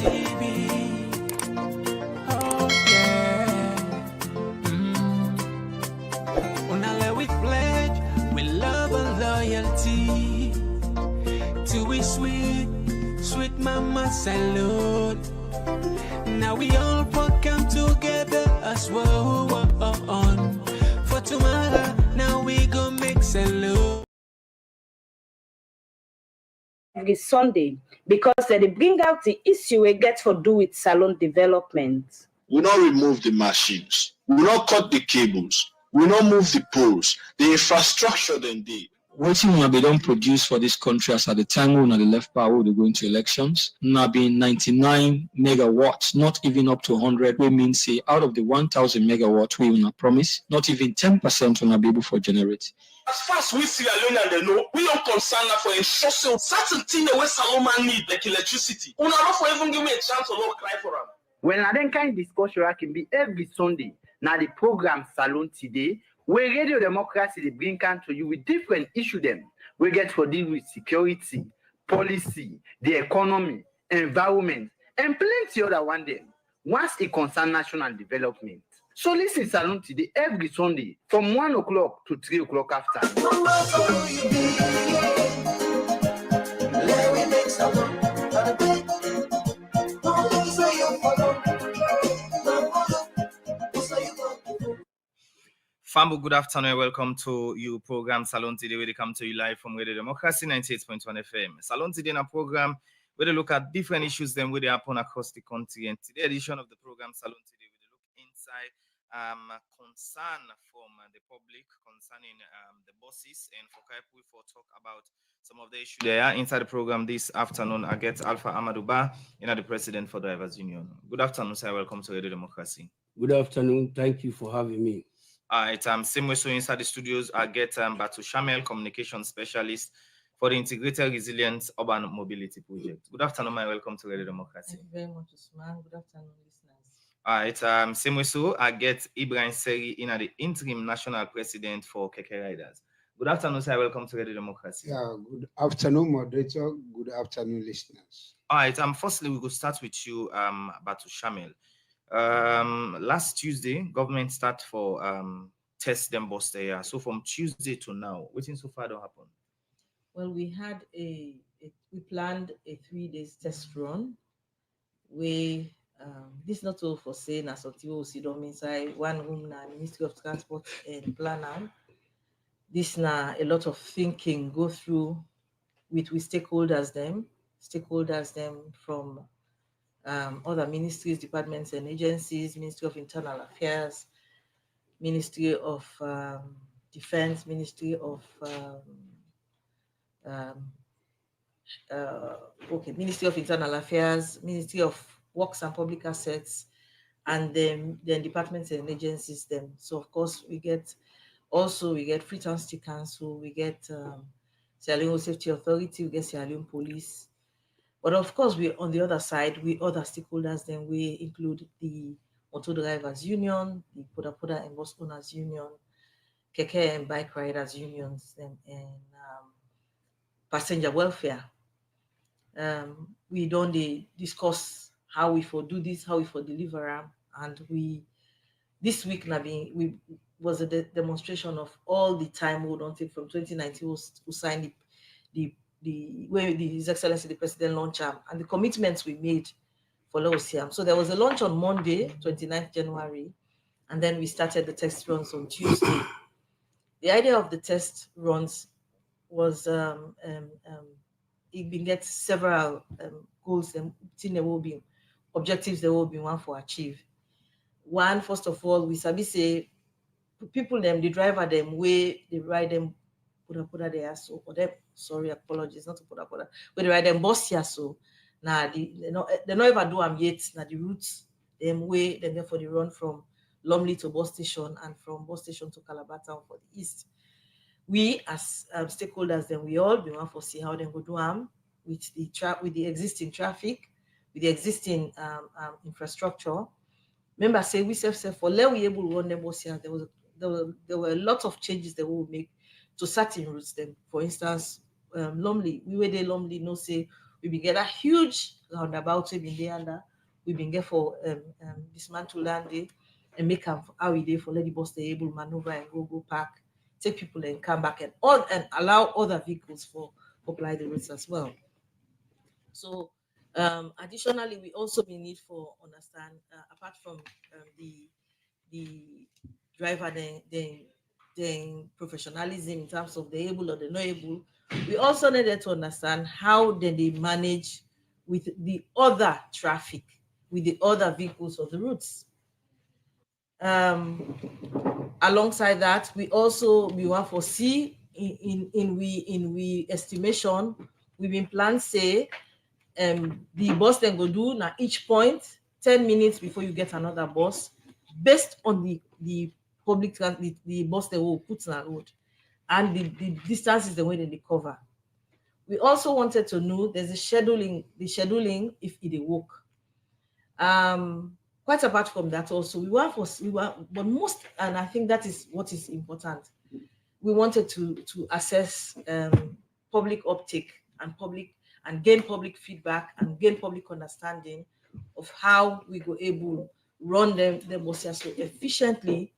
TV. Oh yeah. Unale we pledge with love and loyalty to we sweet mama Salone. Now we all come together as one. For tomorrow, now we go make Salone. Every Sunday, because they bring out the issue we get for do with salon development. We not remove the machines. We not cut the cables. We not move the poles. The infrastructure then they. Waiting will be done produce for this country as at the time when the left power will go into elections. Now being 99 megawatts, not even up to 100, we mean say out of the 1,000 megawatts we will not promise, not even 10% will not be able to generate. As far as we see Salone and they know, we don't concern for ensuring certain things where Salone need like electricity. We not for even give me a chance to not cry for them. When I then kind of discussion can be every Sunday. Now the program Salone today, where Radio Democracy they bring to you with different issues them. We get for deal with security, policy, the economy, environment, and plenty other one them. Once it concern national development. So listen Salone today every Sunday from 1 o'clock to 3 o'clock after. Fambo, good afternoon and welcome to your program Salone Today, where they come to you live from Radio Democracy 98.1 FM. Salone Today in a program where they look at different issues then where they happen across the country. And today edition of the program Salone Today, where they look inside concern from the public concerning the bosses, and for Kaipu for talk about some of the issues there inside the program this afternoon. I get Alpha Amaduba, the president for Drivers Union. Good afternoon, sir. Welcome to Radio Democracy. Good afternoon. Thank you for having me. Same way, so inside the studios, I get Batu Shamel, communication specialist for the Integrated Resilience Urban Mobility Project. Good afternoon, my welcome to Radio Democracy. Thank you very much, Usman. Good afternoon, listeners. Same way, so I get Ibrahim Seri, the interim national president for Keke Riders. Good afternoon, sir. Welcome to Radio Democracy. Yeah, good afternoon, moderator. Good afternoon, listeners. All right. Firstly, we will start with you, Batu Shamel. Last Tuesday, government start for test them bus there. So from Tuesday to now, waiting so far don't happen. Well, we planned a 3 days test run. We this not all for saying as of see them inside one room now, Ministry of Transport and Plan out. This now a lot of thinking go through with stakeholders them from other ministries, departments, and agencies, Ministry of Internal Affairs, Ministry of Defense, Ministry of Ministry of Internal Affairs, Ministry of Works and Public Assets, and then departments and agencies. Them. So of course we get Freetown City Council, we get Salone Safety Authority, we get Salone Police. But of course, we on the other side, we other stakeholders, then we include the Auto Drivers Union, the Poda and Bus Owners Union, Keke and Bike Riders Unions, and passenger welfare. We don't discuss how we for do this, how we for deliver them, and this week was a demonstration of all the time we don't take from 2019 who signed the way His Excellency the President launched and the commitments we made for Laosiam. So there was a launch on Monday, 29th January, and then we started the test runs on Tuesday. The idea of the test runs was it been get several goals and objectives there will be one for achieve. One, first of all, we say people the driver them way they ride them Poda there so or them sorry apologies not to Poda where they ride them bus here so now they not ever do them yet now the routes them way then therefore they run from Lumley to bus station and from bus station to Calabar town for the east. We as stakeholders then we all want to see how they go do them with the existing traffic, with the existing infrastructure. Remember say we self for let we able to run them bus here there were a lot of changes that we will make to certain routes. Them, for instance, Lumley, we were there Lumley, no say We been get a huge roundabout we been there under. We been get for dismantle land day and make up how we did for let the bus they able maneuver and go park, take people and come back and allow other vehicles for apply the roads as well. So additionally, we also be need for understand apart from the driver then professionalism in terms of the able or the not able, we also needed to understand how then they manage with the other traffic, with the other vehicles of the routes. Alongside that, we want to see in we estimation, we've been planned say the bus then go do now each point 10 minutes before you get another bus based on the public transit, the bus they will put on the road and the distances the way that they cover. We also wanted to know there's the scheduling if it work. Quite apart from that, also but most, and I think that is what is important. We wanted to assess public uptake and gain public feedback and gain public understanding of how we go able run the buses so efficiently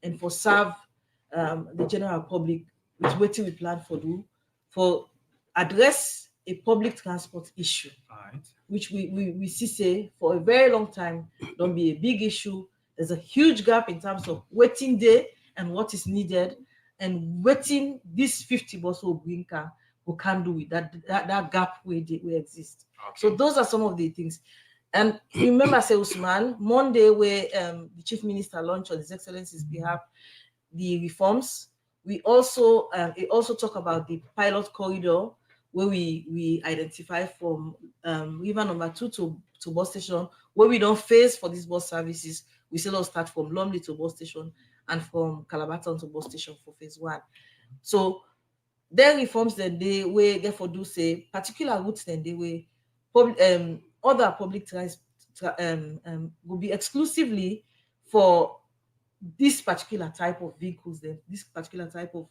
and for serve the general public with what we plan for do for address a public transport issue, which we see say for a very long time don't be a big issue. There's a huge gap in terms of waiting day and what is needed and waiting this 50 bus will bring car who can do with that gap where exist. Okay. So those are some of the things. And remember, say Usman, Monday where the Chief Minister launched on His Excellency's behalf the reforms. We also talk about the pilot corridor where we identify from river number 2 to bus station where we don't face for these bus services. We still start from Lumley to bus station and from Calabaton to bus station for phase 1. So then reforms then they way therefore do say particular routes then they way other public transport will be exclusively for this particular type of vehicles, then this particular type of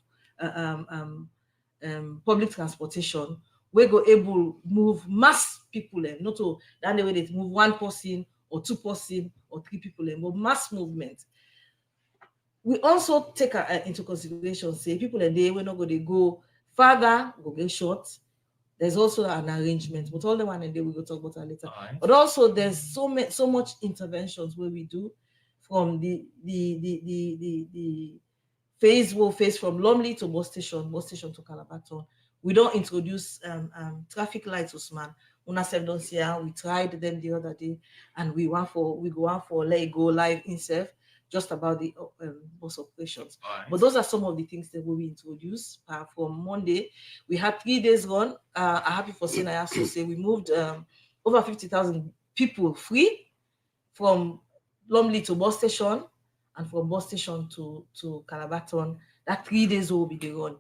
public transportation, we go able move mass people not to that the way they move 1 person or 2 person or 3 people but mass movement. We also take into consideration say people and they we're not going to go further, go get short. There's also an arrangement, but all the one and day we will talk about that later. Right. But also there's so much interventions where we do from the phase from Lumley to bus station to Calabaton. We don't introduce traffic lights, Usman. Una self don't see how we tried them the other day, and we go on for let it go live in self just about the bus operations. Right. But those are some of the things that we introduce from Monday. We had 3 days run. I'm happy for saying I have to say we moved over 50,000 people free from Lumley to bus station and from bus station to Calabaton. That 3 days will be the run.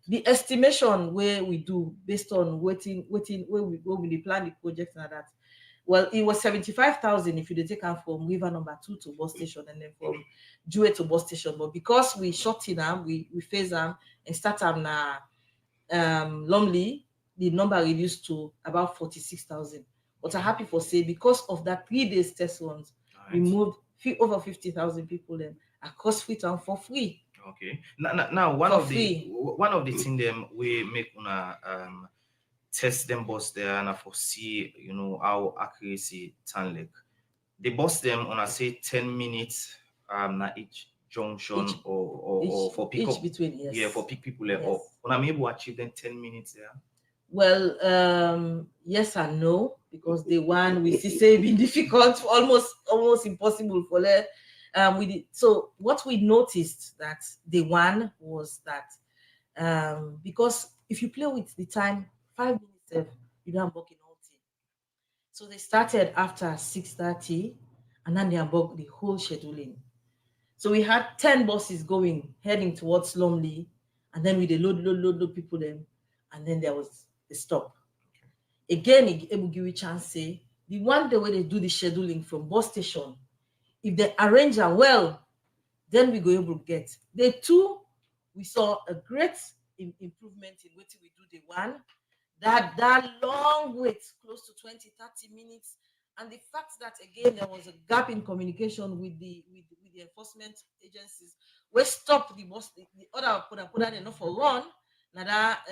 The estimation where we do based on waiting where we plan the project and that. Well, it was 75,000 if you take out from river number 2 to bus station and then from Jue to bus station. But because we short in them, we phase them and start them now Lumley, the number reduced to about 46,000. But I'm happy for say because of that 3 days test runs, right, we moved over 50,000 people then across Freetown for free. Okay. Now one of the things them we make una test them bus there and I foresee how accuracy tan like. They bus them on say 10 minutes na each junction or for pick up between, yes. Yeah, for pick people there. Yes. Or I'm able to achieve them 10 minutes there. Well, yes and no, because the one we see say be difficult, almost impossible for them. So what we noticed that the one was that because if you play with the time 5 minutes, you don't book in all team. So they started after 6:30, and then they booked the whole scheduling. So we had 10 buses heading towards Lumley, and then we load people then, and then there was a stop. Again, it will give you a chance say the one the way they do the scheduling from bus station. If they arrange it well, then we go able to get. The 2, we saw a great improvement in what we do the 1. that long wait, close to 20-30 minutes, and the fact that again there was a gap in communication with the enforcement agencies, we stopped the bus, the other put that enough for run, now that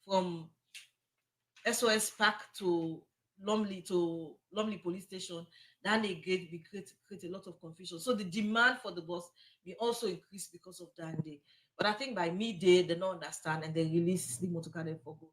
from SOS Park to Lumley police station, then they create a lot of confusion. So the demand for the bus will also increase because of that day. But I think by midday they don't understand and they release the motor car for go.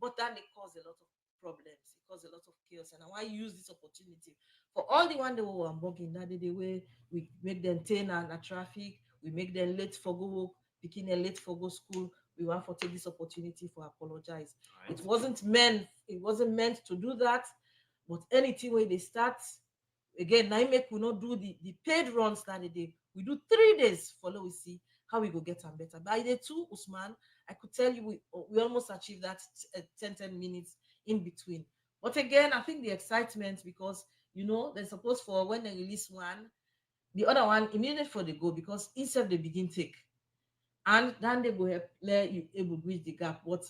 But then they cause a lot of problems. It cause a lot of chaos. And I want to use this opportunity for all the one they were bugging that day, the way we make them turn and traffic, we make them late for go work, picking them late for go school. We want to take this opportunity for apologize. Right. It wasn't meant to do that, but anything where they start again, now make we not do the paid runs that day. We do 3 days, follow we see how we go get them better. By day 2, Usman, I could tell you we almost achieved that 10 minutes in between. But again, I think the excitement, because they're supposed for when they release one, the other one immediately for the go, because instead they begin take. And then they go let you able to bridge the gap. But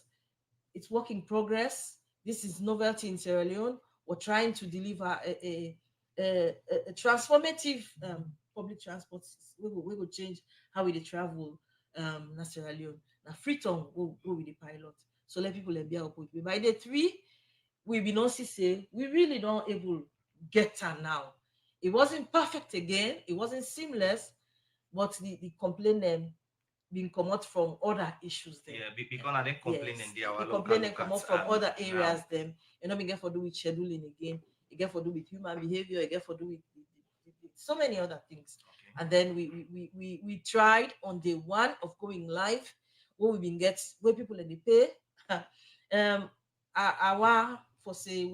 it's work in progress. This is novelty in Sierra Leone. We're trying to deliver a transformative public transport. We will change how we travel in Sierra Leone. Now Freetown go with the pilot. So let people be up with me. By day 3, we be not say we really don't able get her now. It wasn't perfect again. It wasn't seamless, but the complaint being come out from other issues there. Yeah, because they complain in the complaint come out from other areas them. We get for do with scheduling again. It get for do with human behavior. It get for do with so many other things. Okay. And then we tried on day 1 of going live, where we been get where people in the pay. Our for say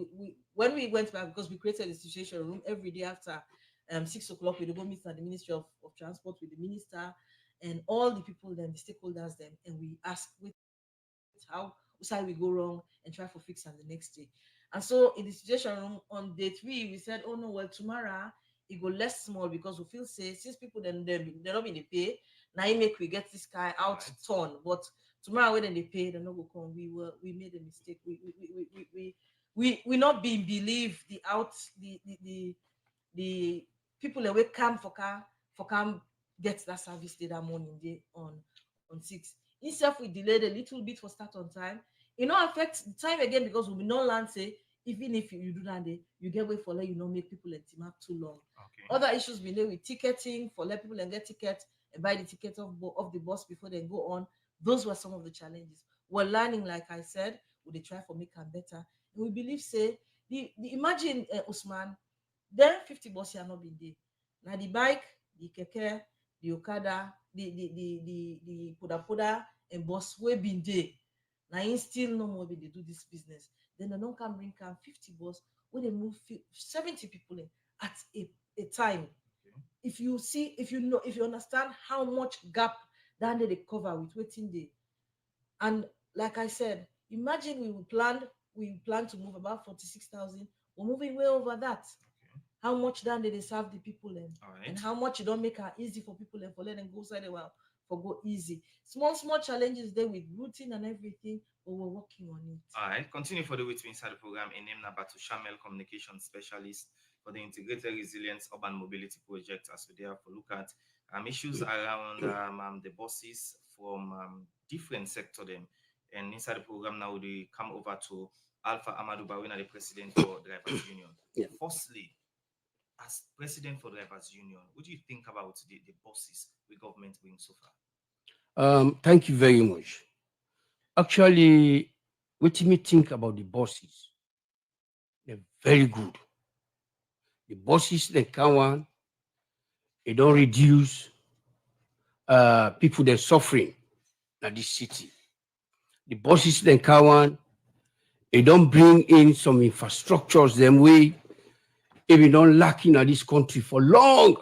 when we went back, because we created a situation room every day after 6 o'clock, we go meet at the Ministry of Transport with the minister and all the people, then the stakeholders, them, and we ask how side we go wrong and try for fix on the next day. And so in the situation room on day 3, we said, oh no, well tomorrow it go less small, because we feel say since people they're not in the pay, now it make we get this guy out turn. But tomorrow when they pay, they're not go come. We made a mistake. We not being believe the people that will come for come get that service day that morning day on 6. Instead we delayed a little bit for start on time. It not affect the time again, because we no land say even if you do that day, you get way for let make people and team up too long. Okay. Other issues we know with ticketing, for let people and get tickets and buy the ticket of the bus before they go on. Those were some of the challenges. We're learning, like I said, we try for make them better. And we believe say the imagine Usman, then 50 buses are not been there. Now the bike, the keke, the Okada, the poda and bus we been there. Now in still no more they do this business. Then they don't come bring 50 bus when they move 70 people in at a time. Okay. If you understand how much gap that they cover with waiting day. And like I said, imagine we plan to move about 46,000. We're moving way over that. Okay. How much then they serve the people in, right. And how much you don't make it easy for people and for let them go side well for go easy. Small challenges there with routine and everything, but we're working on it. All right, continue for the with me inside the program. In name number 2, Shamel, communication specialist for the Integrated Resilience Urban Mobility Project, as we therefore look at issues around the buses from different sectors. And inside the program now, we come over to Alpha Amadou Bawina, the president for Drivers Union. Yeah. Firstly, as president for Drivers Union, what do you think about the buses the government doing so far? Thank you very much. Actually, what do you think about the buses? They're very good. The buses they come on, they don't reduce people they're suffering in this city. The buses they come on, they don't bring in some infrastructures them way if we don't lack in this country for long.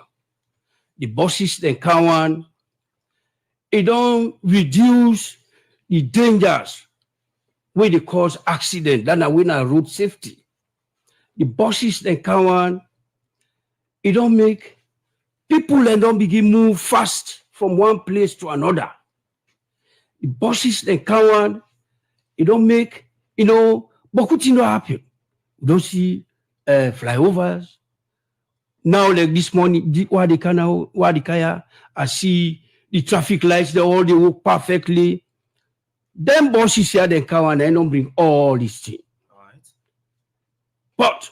The buses they come on, it don't reduce the dangers where they cause accident, that are when road safety. The buses they come on, it don't make people and don't begin move fast from one place to another. The buses they come on, You don't make, but good thing don't happen. You don't see flyovers. Now, like this morning, Wadikaya, I see the traffic lights, they work perfectly. Them bosses here, they come and they don't bring all these things. All right. But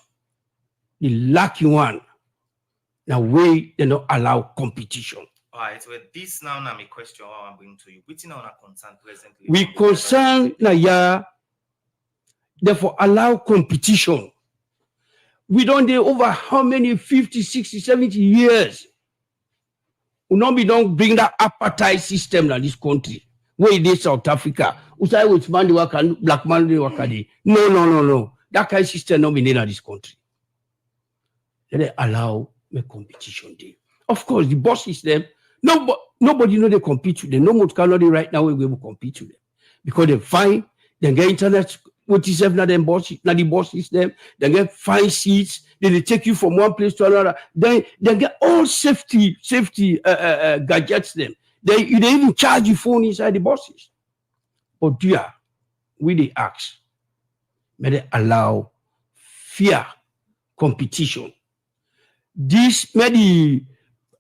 the lucky one, now way they don't allow competition. All right, well, this now my question I want to bring to you. Which now are concerned presently? We concern now, therefore allow competition. We don't do over how many 50, 60, 70 years. We don't bring that apartheid system in this country. Where it is South Africa. Usai which man the Waka, black man the Waka. No. That kind of system not be in this country. They allow the competition there. Of course, the boss system, nobody know they compete with them. No more cannot right now we will compete with them. Because they find, they get internet, what is not them boss, not the boss system, they get fine seats, then they take you from one place to another. They get all safety gadgets them. They even charge you phone inside the buses. But dear, we they ask, may they allow fair competition. This may the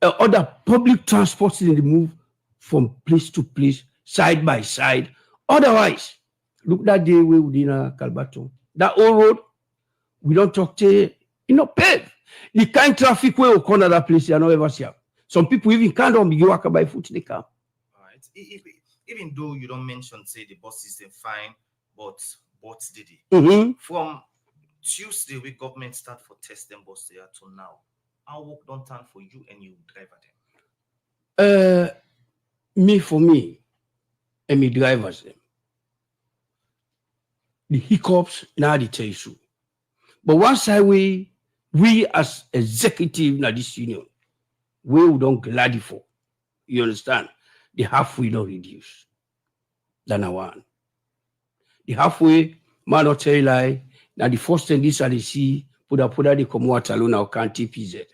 other public transports in the move from place to place, side by side. Otherwise, look that day we within Kalbaton. That old road, we don't talk to pave. The kind of traffic we will come to that place, you not ever see. Some people even can't be Waka by foot they come. All right. Even though you don't mention, say, the bus system fine, but did it? From Tuesday, we government start for test them bus there to now. How work don't turn for you and you driver them? For me, and me drivers them. The hiccups now they tell you. But once we as executive in this union, we don't gladly for. You understand? The halfway don't reduce. Than a one. The halfway, man not tell you lie. Now the first thing this I see, put the Komon-Tok Salone now can't TPZ.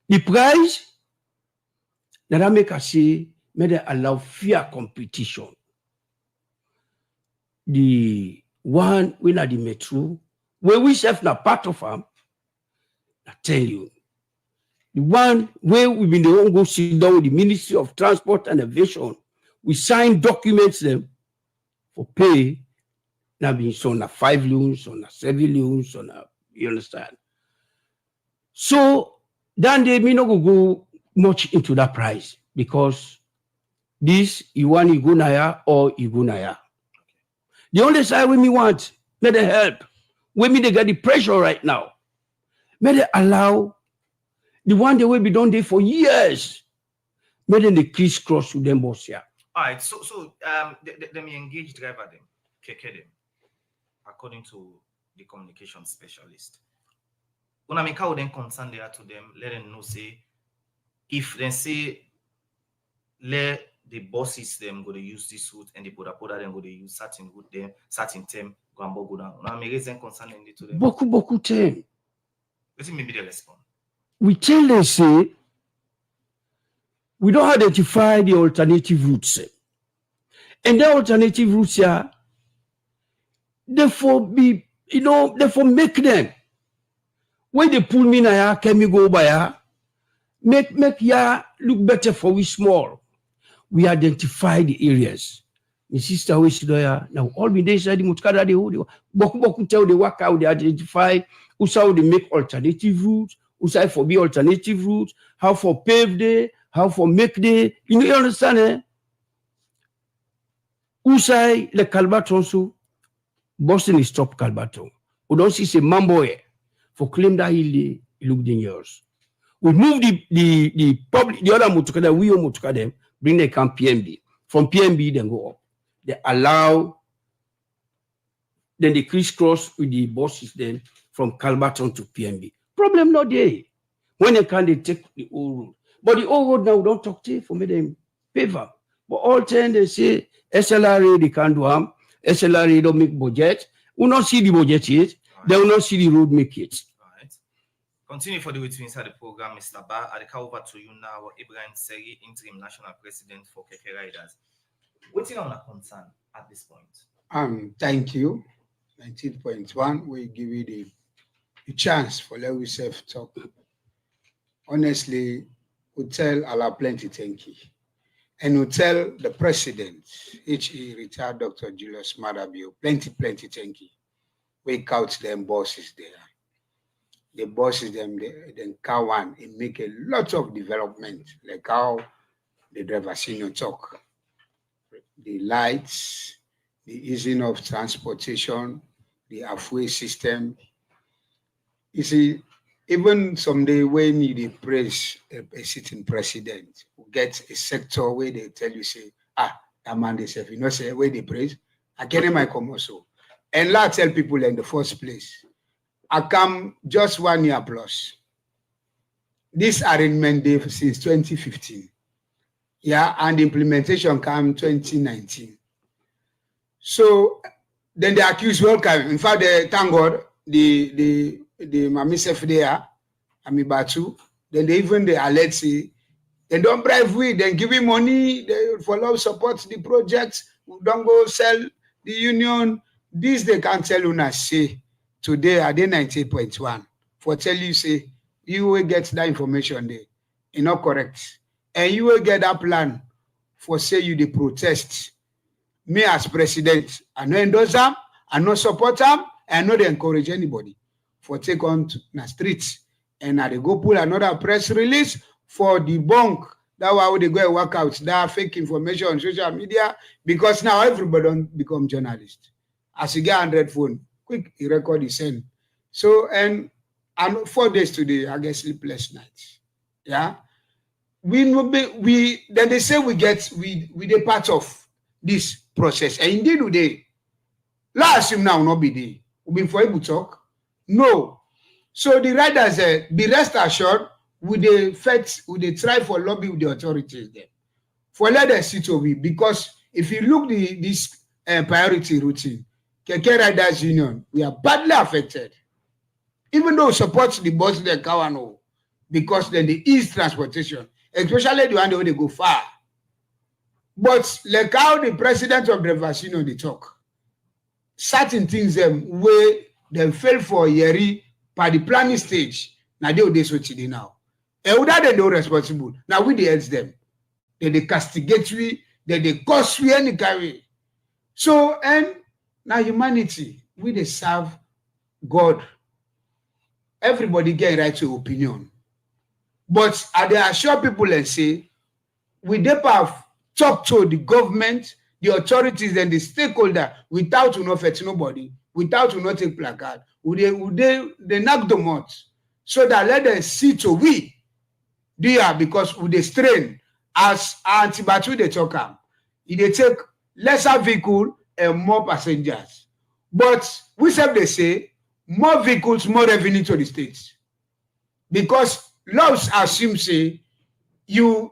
The price that I make us say, may they allow fair competition. The one we at the metro, where we have na part of them, I tell you, the one where we've been the one go sit down with the Ministry of Transport and Aviation, we sign documents them for pay. Now being on a 5 loans, on a 7 loans, on a, you understand? So then they may not go much into that price because this you want to go naya or you go naya. The only side we me want, may they help. When me they get the pressure right now. May they allow the one they will be done there for years. May they crisscross with them boss here. All right, so they may engage driver them, keke them, according to the communication specialist. When I make how then concern they are to them, let them know say if they say let the bosses them go to use this route and the poda them go to use certain route them, certain term go and go down. Now make them concern to them. Beaucoup term. Let me be the response. We tell them say we don't identify the alternative routes. And the alternative routes here, therefore make them. When they pull me now, can we go by here? Make ya look better for we small. We identify the areas. My sister was there. Now all we day said the mutkada they boku tell the Waka how they identify, how they make alternative routes, how for be alternative routes, how for pave day, how for make day. You understand, eh? Usai le Kalbaton so Boston is stop Kalbaton. We don't see say mambo for claim that he look dangerous. We move the public, the other mutukada, we mutuka them, bring the camp PMB. From PMB, then go up. They allow, then they crisscross with the buses then from Kalbaton to PMB. Problem not there. When they can, they take the old road. But the old road now, we don't talk to for me them paper. But all time they say, SLRA, they can't do harm. SLRA don't make budget. We not see the budget yet. Right. They will not see the road make it. Right. Continue for the way to inside the program, Mr. Ba. I come over to you now, Ibrahim Seri, interim national president for Keke Riders. What's on a concern at this point? Thank you. 19.1, we give you the chance for let we self talk. Honestly, we tell Allah plenty thank you. And we tell the president, H.E. retired Dr. Julius Madabio, plenty thank you. We count them bosses there. The bosses them then Kawan and make a lot of development, like how the driver senior talk. The lights, the easing of transportation, the halfway system. You see, even someday when you praise a sitting president, who get a sector where they tell you, say, that man they say, you know, say where they praise, I get my come also. And I tell people in the first place, I come just 1 year plus. This arrangement day since 2015. Yeah, and the implementation came 2019. So then they accuse welcome. In fact, thank God, the Mami Sefdea, Ami Batu, then they alert say, they don't bribe we, then give him money, they follow support the projects, don't go sell the union. This they can't tell you say today at the 98.1. For tell you say you will get that information there. It's not correct. And you will get that plan for say you the protest. Me as president, I no endorse them, I no support them, I no encourage anybody for take on to the streets. And I go pull another press release for debunk. That's why they go and work out that fake information on social media, because now everybody don't become journalists. As you get 100 phone, quick you record the send. So and 4 days today, I get sleepless nights. Yeah. Then they say we the part of this process. And indeed today, last assume now will not be there. We'll be for able to talk. No. So the riders be rest assured with the try for lobby with the authorities there. For let us sit over, because if you look this priority routine, Keke Riders Union, we are badly affected. Even though support the bus the Kawano, because then the ease transportation, especially the one they go far. But like how the president of the Vasino they talk, certain things them where they fail for Yeri by the planning stage. Now they switch it now. And without they no responsible. Now we they help them. They castigate we, they cost we any carry. So and now humanity, we they serve God. Everybody get right to opinion. But I they assure people and say, we have talk to the government, the authorities, and the stakeholder without to not affect nobody, without to not take placard. They knock them out so that let them see to we there, because with the strain as antibiotic they talk they take lesser vehicle and more passengers. But we say they say more vehicles, more revenue to the states. Because laws assume say you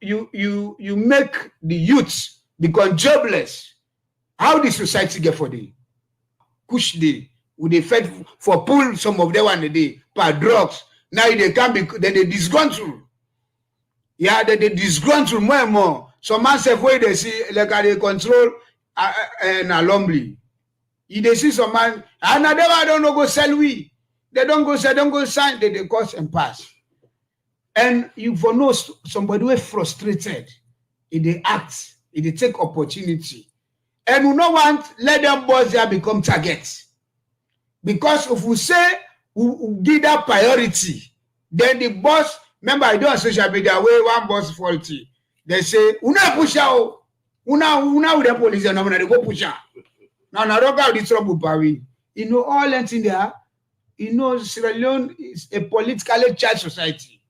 make the youths become jobless. How the society get for the push the would they fed for pull some of them one a day per drugs. Now they can be then they disgruntled. Yeah, they disgruntled more and more. Some man say where they see like they control and alarmly. If they see some man, and they don't know go sell we. They don't go sell, don't go sign, they cost and pass. And you for know somebody who is frustrated, if they act, if they take opportunity, and we don't want let them boys there become targets. Because if we say we give that priority, then the boss, remember I do on social media where one boss faulty. They say, una push out, una with the police and they go push out. Now don't go the trouble, Paris. You know, all that in there, you know, Sierra Leone is a politically charged society.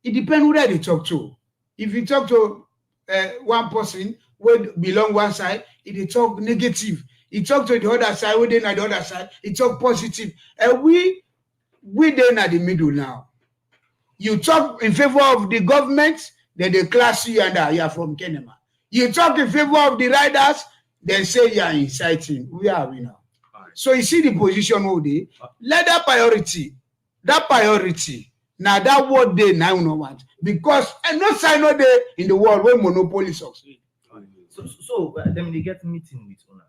It depends who they talk to. If you talk to one person who belong one side, it talk negative. He talk to the other side, we then at the other side, he talk positive. And we then at the middle now. You talk in favor of the government, then they class you and you are from Kenema. You talk in favor of the riders, then say you are inciting. We are we now. Right. So you see the position all day. Let that priority, now that word they now no want. Because and no sign no day in the world where monopoly succeed. So them they get meeting with Una.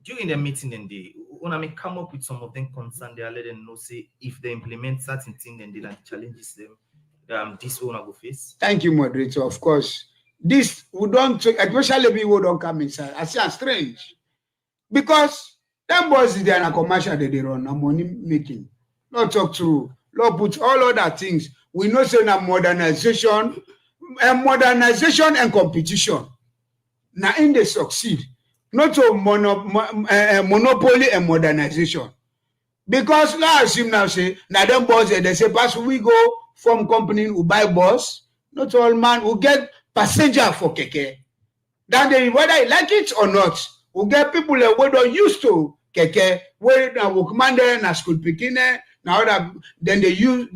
During the meeting, then they Una may come up with some of them concern. They let them know say if they implement certain thing, then they like challenges them. This Una go face. Thank you, moderator. Of course, this we don't, especially people don't come inside. I see strange because them boys they are in a commercial that they run, a money making. Not talk through, not put all other things. We know say na modernization and competition. Now in they succeed. Not to monopoly and modernization. Because now I assume now say, now them boys they say, pass we go from company who buy bus, not all man who get passenger for keke. Then they, whether you like it or not, who get people that we don't used to keke, where now workman there, na school picking now that then they use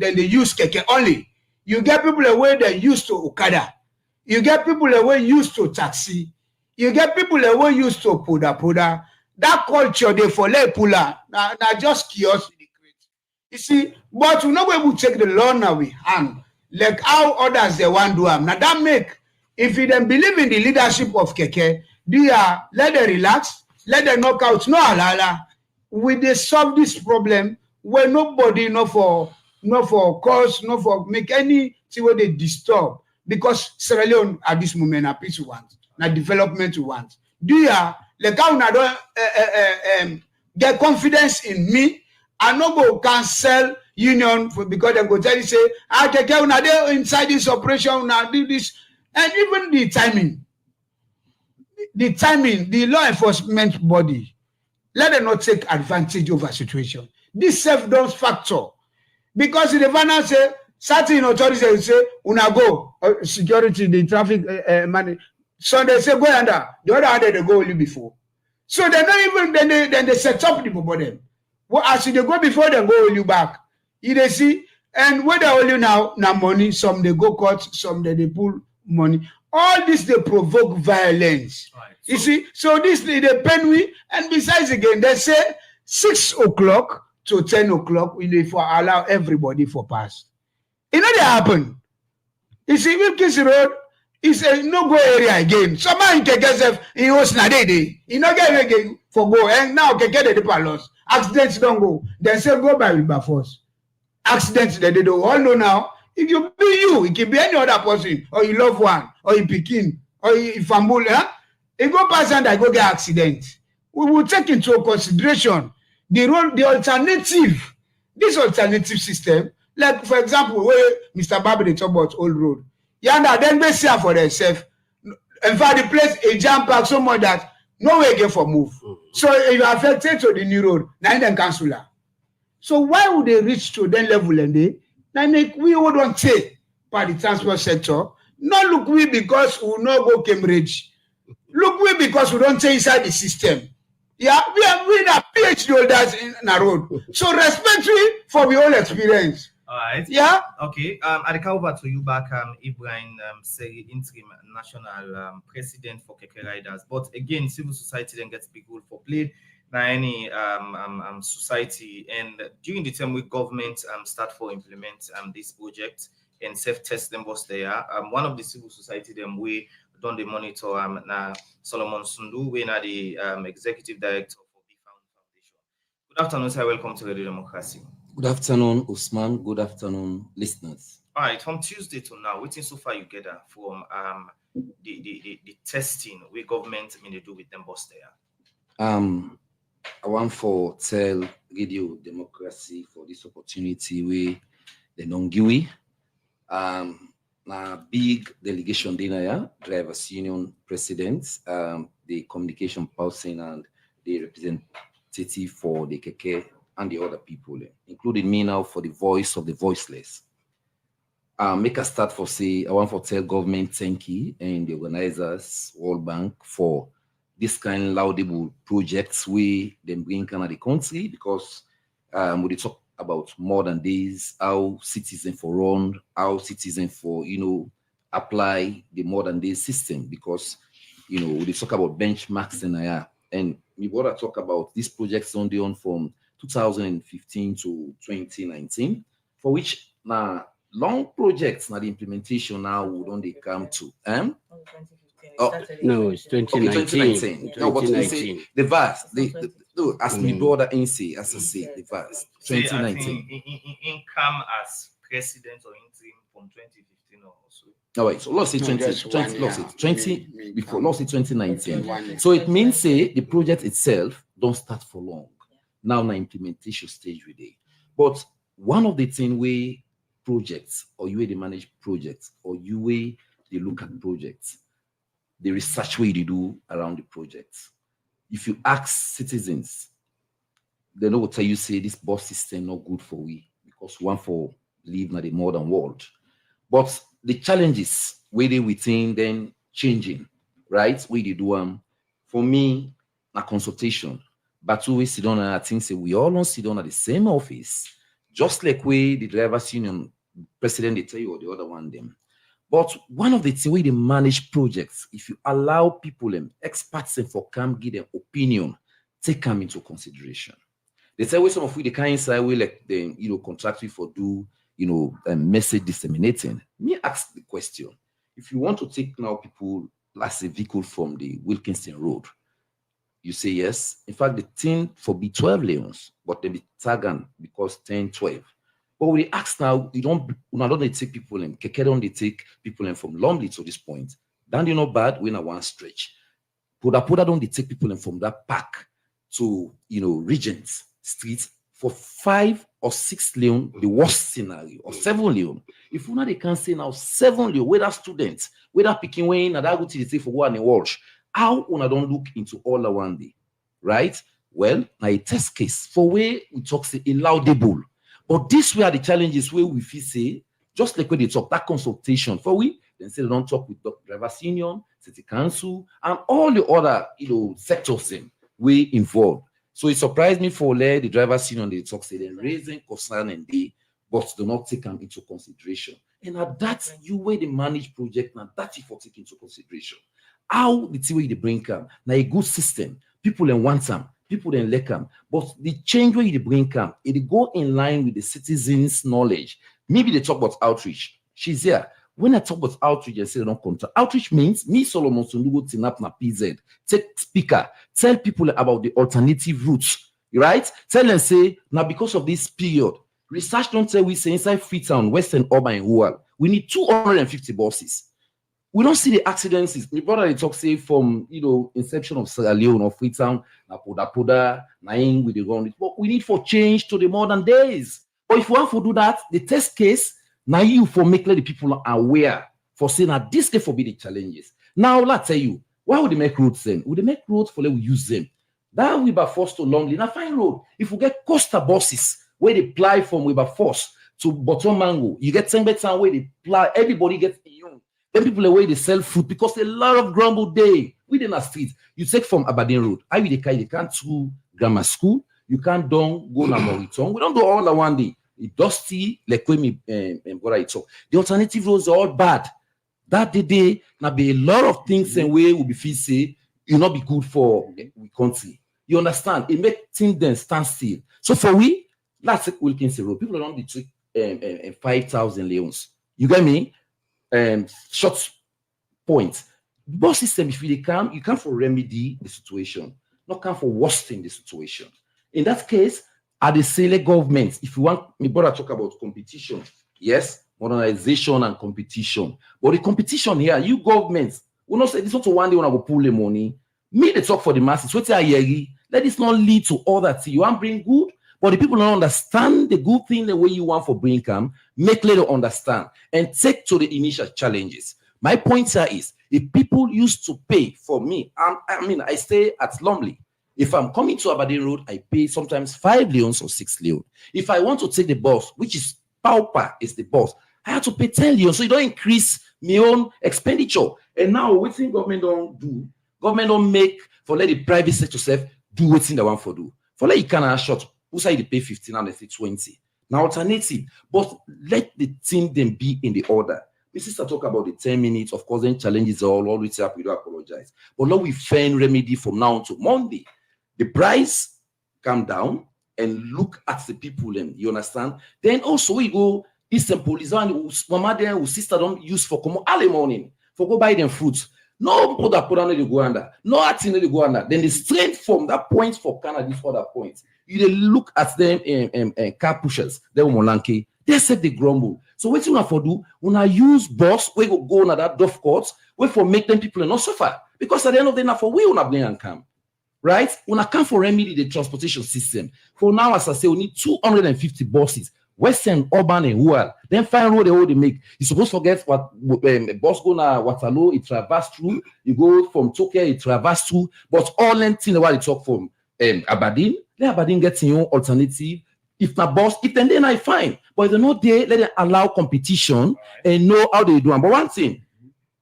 keke only. You get people that way they used to Okada. You get people that way used to taxi. You get people that way used to poda. That culture they for lay puller. Now just curiosity. You see, but we not able to take the law now we hand. Like how others they want to do them. Now that make, if you then believe in the leadership of Keke, let them relax, let them knock out. No alala. We they solve this problem where nobody no for cause, no for make any thing where they disturb. Because Sierra Leone at this moment a peace we want, na development we want. Like how una don't get confidence in me, I no go cancel union because they go tell you say, Keke una dey inside this operation, una do this, and even the timing, the law enforcement body, let them not take advantage of a situation. This self-done factor, because the final say certain authorities will say, una go security, the traffic money. So they say go under. The other hand they go only before. So they not even then they set up the people them. Well, as they go before they go only back. You see, and where they only now money, some they go court, some they pull money. All this they provoke violence. Right. You see, so this they pen we, and besides again, they say 6 o'clock to 10 o'clock, we need for allow everybody for pass. You know they happen. You see, if Kiss Road is a no-go area again. Somebody can get self in host na day. You know get again for go. And now can get the palos. Accidents don't go. Then say go by Wilberforce. Accidents that they do all know now. It can be you, it can be any other person, or you love one, or you Pekin, or you Fambul, It go pass and I go get accident. We will take into consideration the alternative, this alternative system. Like, for example, where Mr. Babu they talk about old road. Yanda, then they see for themselves. In fact, the place a jam pack so much that no way again for move. So if you are affected to the new road, now then cancel that. So why would they reach to that level and they? Now make we wouldn't take by the transport sector. Not look we because we not go Cambridge. Look we because we don't take inside the system. Yeah, we are PhD holders in a road. So respect we for the whole experience. All right. Yeah. Okay. I come over to you back, Ibrahim Seri, interim national president for Keke Riders. But again, civil society then gets big role for play. Now any society, and during the time with government start for implement this project and self-test them was there. One of the civil society them we done the monitor now Solomon Sundu, we are the executive director for the Foundation. Good afternoon, sir. Welcome to Radio Democracy. Good afternoon, Usman. Good afternoon, listeners. All right, from Tuesday to now, waiting so far you get from the testing we government they do with them boss there. I want for tell Radio Democracy for this opportunity we the non-GUI. Na big delegation dinner, drivers union presidents, the communication person and the representative for the Keke and the other people, including me now for the voice of the voiceless. Make a start for say, I want for tell government thank you and the organizers, World Bank, for this kind of laudable projects we then bring into the country, because we talk about more than this, how citizens for run, how citizens for, apply the modern day system, because, we talk about benchmarks and we want to talk about these projects on the on from 2015 to 2019, for which now long projects now the implementation now would only come to No, it's 2019. Okay, 2019. No, but we say the verse. As my brother in say, as I say, the verse. 2019. In come as president or interim from 2015 or so. All right, so let's say 20 before, let's say 2019. So it means say the project itself don't start for long. Now the implementation stage with it. But one of the things we projects or you way they manage projects or you way they look at projects, the research way they do around the projects. If you ask citizens, they know what tell you say this bus system not good for we because one for live in the modern world. But the challenges where they within then changing, right? Where they do for me, a consultation. But we sit down and I think say we all don't sit down at the same office, just like we the drivers union president they tell you or the other one them. But one of the things where they manage projects, if you allow people and experts for come give them opinion, take them into consideration. They say some of we the kind side we like them, contract for do message disseminating. Me ask the question: if you want to take now people as a vehicle from the Wilkinson Road, you say yes. In fact, the thing for be 12 lanes, but they be tagged because 10, 12. But we ask now, you don't take people in. Keke don't they take people in from Lumley to this point. Then you know bad when I want stretch. Poda don't they take people in from that park to Regent Street for 5 or 6 lane, the worst scenario, or 7 lane. If you know they can say now 7 lane, whether students, whether picking Wayne, and I go to the say for one in Walsh, how una don't look into all the one day, right? Well, now a test case for where we talk say allowable. But this were the challenges where we feel say, just like when they talk that consultation for we, then say they don't talk with the drivers union, city council, and all the other sectors we involved. So it surprised me for the drivers union they talk say they're raising concern and they but do not take them into consideration. And at that you way they manage project now that you for take into consideration. How the way they bring them now a good system, people then want them. People then like them, but the change where you bring them, it go in line with the citizens' knowledge. Maybe they talk about outreach. She's here. When I talk about outreach, I say don't contact. Outreach means me, Solomon Sundugo, Tinap na PZ. Take speaker, tell people about the alternative routes, right? Tell them say now because of this period, research don't tell we say inside Freetown, Western Urban and rural, we need 250 buses. We don't see the accidents. My brother they talk say from inception of Sierra Leone or Freetown, na poda, naing with the ground. But we need for change to the modern days. But if you want to do that, the test case, now you for make the people aware for saying that this can forbid the challenges. Now let's tell you, why would they make roads then? Would they make roads for let we use them? That we by force to Longley. Now fine road. If we get coastal buses where they fly from we by force to Bottom Mango, you get Tembe Town where they fly, everybody gets young. Then people away they sell food because a lot of grumble day within a street. You take from Aberdeen Road, I will they can't to grammar school, you can't go na Moriton. We don't do all the one day. It's dusty, like when me what I talk. The alternative roads are all bad. That day now be a lot of things and way will be feel say you not be good for we country. You understand? It make things then stand still. So for we, let's take Wilkinson Road. People don't be 5,000 leons. You get me? Short point. The bus system, if you come, you come for remedy the situation, not come for worsening the situation. In that case, at the select government, if you want, my brother talk about competition, yes, modernization and competition. But the competition here, you governments, we not say this not one day when I will pull the money. Me they talk for the masses. What I hear, let this not lead to other things. You want bring good, but the people don't understand the good thing the way you want for bring come, make later understand and take to the initial challenges. My point here is, if people used to pay for me, I stay at Lumley. If I'm coming to Aberdeen Road, I pay sometimes 5 leons or 6 leons. If I want to take the bus, which is pauper is the bus, I have to pay 10 leons. So you don't increase my own expenditure. And now what thing government don't do, government don't make for let the private sector self do what thing they want for do. For let you can short, who say they pay 15 and they say 20. Now alternative, but let the thing then be in the order. This is to talk about the 10 minutes. Of course, then challenges are always up. We do apologize. But now we find remedy from now to Monday. The price come down and look at the people. And you understand? Then also we go Eastern police and mama there, sister don't use for come early morning for go buy them fruits. No Poda no dey go under. No acting no dey go under. Then the straight from that point for Canada, this other point. You dey look at them car pushers, them Molanke. They said they grumble. So what you want for do? When I use boss, we go on that Dove court, wait for make them people not suffer. Because at the end of the day, for we wanna blame and come. Right? When I come for remedy the transportation system, for now, as I say, we need 250 buses, Western, urban, and rural. Then find road they make. You supposed to forget what bus go na Waterloo, it traverse through. You go from Tokyo, it traverse through. But all them things while you talk from Aberdeen, let Aberdeen get your alternative. If not boss, if then I fine. But if they're not there, let them allow competition and know how they do. But one thing,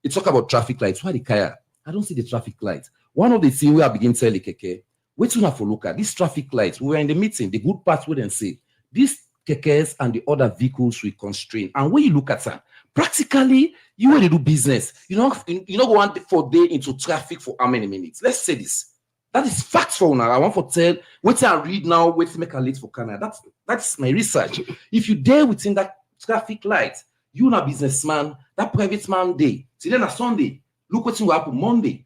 you talk about traffic lights. Why the kaya? I don't see the traffic lights. One of the things we are beginning to tell the keke, wait to have to look at these traffic lights. We were in the meeting, the good part wouldn't say these kekes and the other vehicles we constrain. And when you look at that, practically you want to do business. You know go on for day into traffic for how many minutes? Let's say this. That is facts for now. I want to tell what I read now, wait to make a late for Canada. That's my research. If you dare within that traffic light, you not businessman, that private man day. See then a Sunday, look what will happen Monday.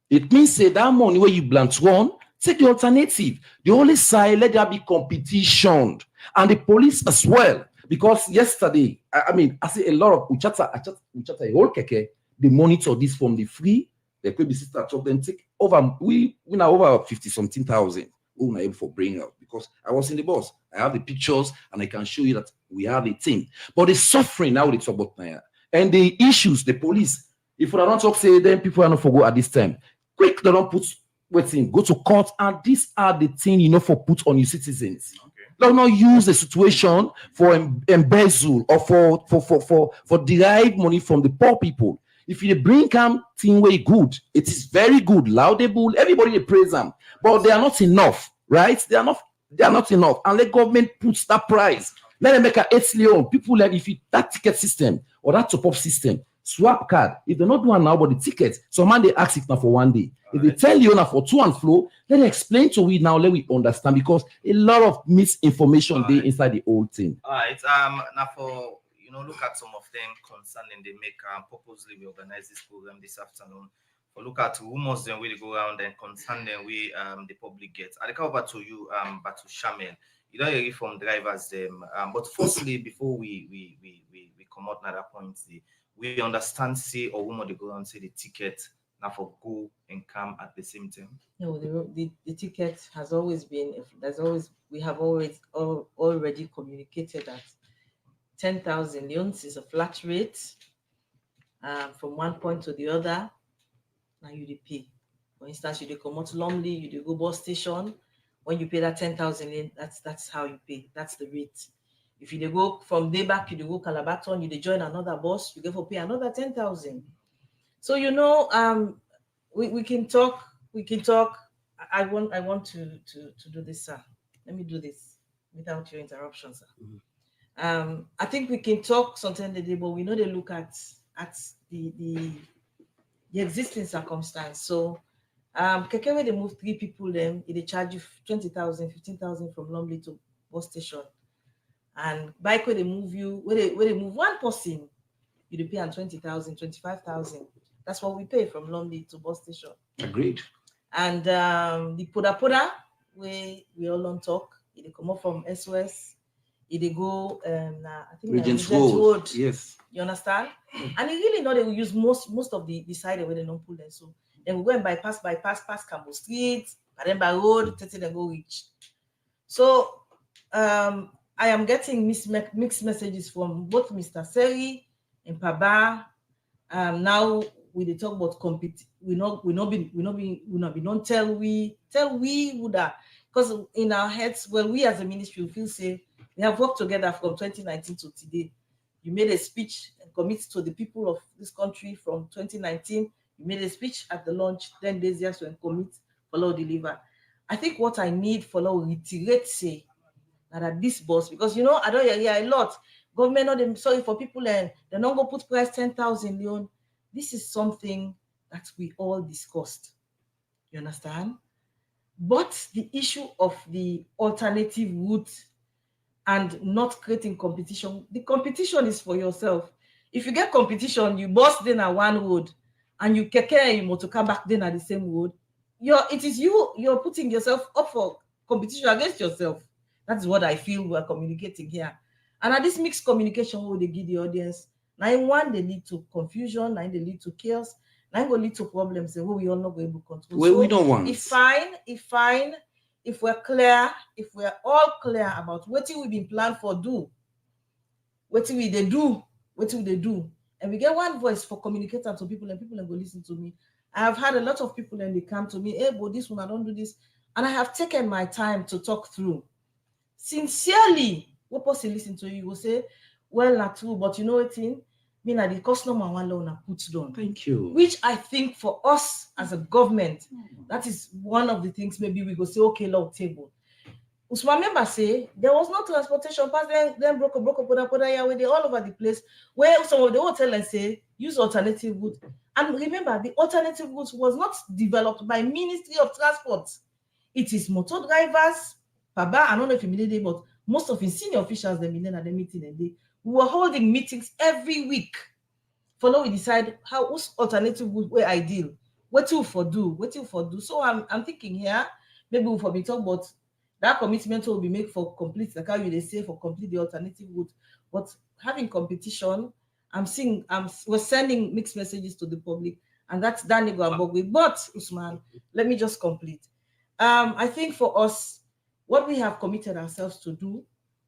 It means say that money where you blunt one, take the alternative. The only side, let there be competition. And the police as well. Because yesterday, I see a lot of Uchata, a whole keke, they monitor this from the free. The baby sister talk them take over. We now over 50-something thousand. Who not able for bring out because I was in the bus. I have the pictures and I can show you that we have a team. But the suffering now they talk about now and the issues, the police. If we don't talk, say then people are not forgo at this time. Quick, they don't put waiting, go to court, and these are the things for put on your citizens. Okay. Don't not use the situation for embezzle or for derive money from the poor people. If you bring them thing way good, it is very good, laudable. Everybody they praise them, but they are not enough, right? They are not enough. And the government puts that price. Let them make a 8 million. People like if that ticket system or that top-up system, swap card. If they're not doing now, but the tickets, so man they ask it now for one day. If they tell you now for to and flow, let them explain to we now. Let we understand because a lot of misinformation there inside the whole thing. All right. Now for look at some of them concerning they make purposely we organize this program this afternoon. For look at rumors then we go around and concern them we the public gets. I'll come over to you but to Shamel. You don't hear from drivers them. But firstly, before we come out at that point, we understand say or rumor they go around say the ticket now for go and come at the same time. No, the ticket has always been we have always already communicated that 10,000 leons is a flat rate from one point to the other. Now you pay. For instance, you come out Lumley, you go bus station. When you pay that 10,000, that's how you pay. That's the rate. If you go from day back, you go Calabaton, you join another bus, you go for pay another 10,000. So we can talk. I want to do this, sir. Let me do this without your interruption, sir. Mm-hmm. I think we can talk sometime today, but we know they look at the existing circumstance. So Keke where they move 3 people, then they charge you 20,000, 15,000 from Lumley to bus station. And bike where they move you, where they move one person, you pay on 20,000, 25,000. That's what we pay from Lumley to bus station. Agreed. And the Poda where we all on talk, they come up from SOS. They go, I think Regent Road. Yes. You understand? And you really know they will use most of the side where they don't pull them. So then we go and bypass Campbell Street, and then by road, then go reach. So I am getting mixed messages from both Mr. Seri and Paba. Now we talk about compete. We not tell we would have, because in our heads, well, we as a ministry feel say. We have worked together from 2019 to today. You made a speech and commit to the people of this country from 2019. You made a speech at the launch 10 days yes and commit, follow, deliver. I think what I need follow reiterate say that at this boss, because I don't hear a lot. Government not them sorry for people and they're not gonna put price 10,000 leon. This is something that we all discussed. You understand? But the issue of the alternative route and not creating competition. The competition is for yourself. If you get competition, you bust in a one road and you keke and you motorcar back then at the same road, you're putting yourself up for competition against yourself. That's what I feel we're communicating here. And at this mixed communication, what they give the audience, now one they lead to confusion, now they lead to chaos, now go lead to problems that we all not able to control. Well, we don't want. If we're clear, if we're all clear about what we've been planned for do, what will they do, and we get one voice for communicating to people, and people will go listen to me. I have had a lot of people and they come to me, hey, but this one, I don't do this. And I have taken my time to talk through. Sincerely, what person listen to you will say, well, not true, but you know what thing? Me na the customer one loan put down. Thank you. Which I think for us as a government, that is one of the things maybe we go say, okay, law table. Usman member say there was no transportation pass, then broke where they all over the place, where some of the hotels say use alternative route. And remember, the alternative route was not developed by Ministry of Transport. It is motor drivers, Paba, I don't know if you mean it, but most of his senior officials they mean at the meeting and we were holding meetings every week. Follow we decide how whose alternative route where ideal, what you for do. So I'm thinking here, maybe we'll be talking about that commitment will be made for complete, like how you they say for complete the alternative route. But having competition, we're sending mixed messages to the public, and that's Danigo Abogwe. But Usman, let me just complete. I think for us, what we have committed ourselves to do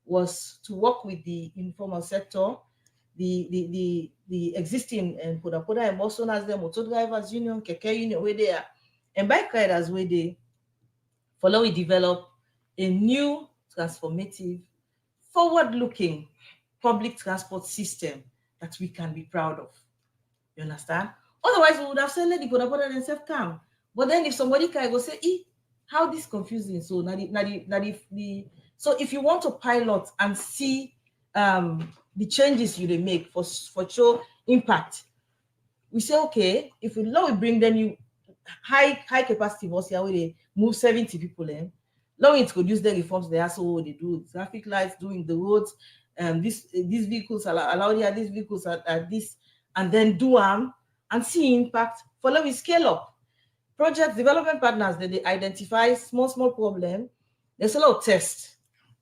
was to work with the informal sector, the existing and Poda and also as the motor drivers union, Keke union, where they are, and bike riders where they follow we develop a new transformative, forward-looking public transport system that we can be proud of. You understand? Otherwise, we would have said let the Poda themselves come. But then if somebody can go say, how this confusing? So so if you want to pilot and see the changes you make for sure impact, we say okay, if we bring them you high capacity bus here where they move 70 people in, we introduce the reforms there, so they do traffic lights, doing the roads, these vehicles are allowed here, these vehicles are this, and then do and see impact. Follow we scale up. Project development partners, they identify small problem. There's a lot of tests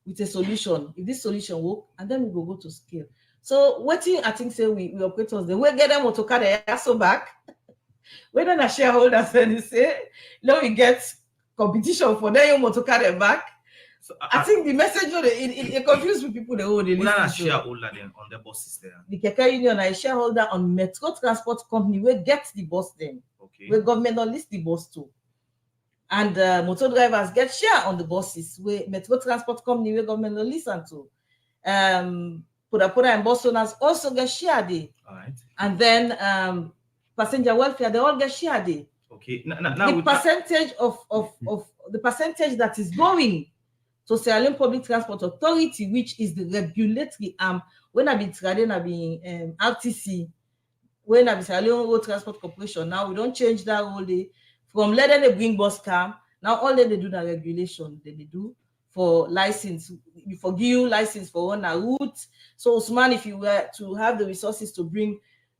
with a solution. If this solution work, and then we will go to scale. So what I think say we operators, we get them to carry so back. When the shareholders then say, now we get competition for them to carry back. So, I think the message it confused people. They shareholder then on the buses there. The Keke Union is shareholder on Metro Transport Company where get the bus then. Okay. Where government don't list the bus too. And motor drivers get share on the buses where Metro Transport Company where government don't listen to. Poda and bus owners also get share there. All right. And then passenger welfare, they all get share there. Okay. Now the percentage of the percentage that is going to Salone Public Transport Authority, which is the regulatory arm, when I've been trading, I've been RTC, when I've been Salone Road Transport Corporation. Now we don't change that whole day. From letting they bring bus car, now all they do the regulation that they do for license. You forgive you license for one route. So Usman, if you were to have the resources to bring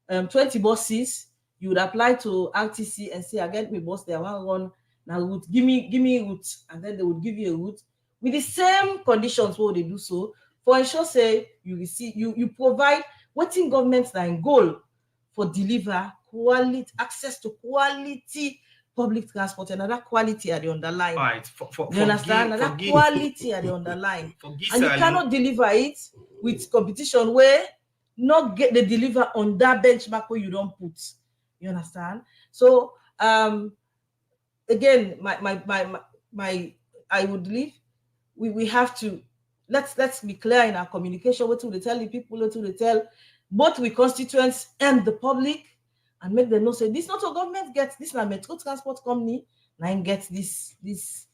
20 buses, you would apply to RTC and say, I get me bus there, I want run now route, give me route, and then they would give you a route with the same conditions what they do so. For ensure say you provide what in government's goal for deliver quality access to quality public transport, and that quality at the underline. Right. You understand? That quality at the underline. And you cannot deliver it with competition where not get the deliver on that benchmark where you don't put. You understand? So again, my I would believe we have to let's be clear in our communication. What do they tell the people? What do they tell both we constituents and the public, and make them know say this not a government gets this na Metro Transport Company, now gets this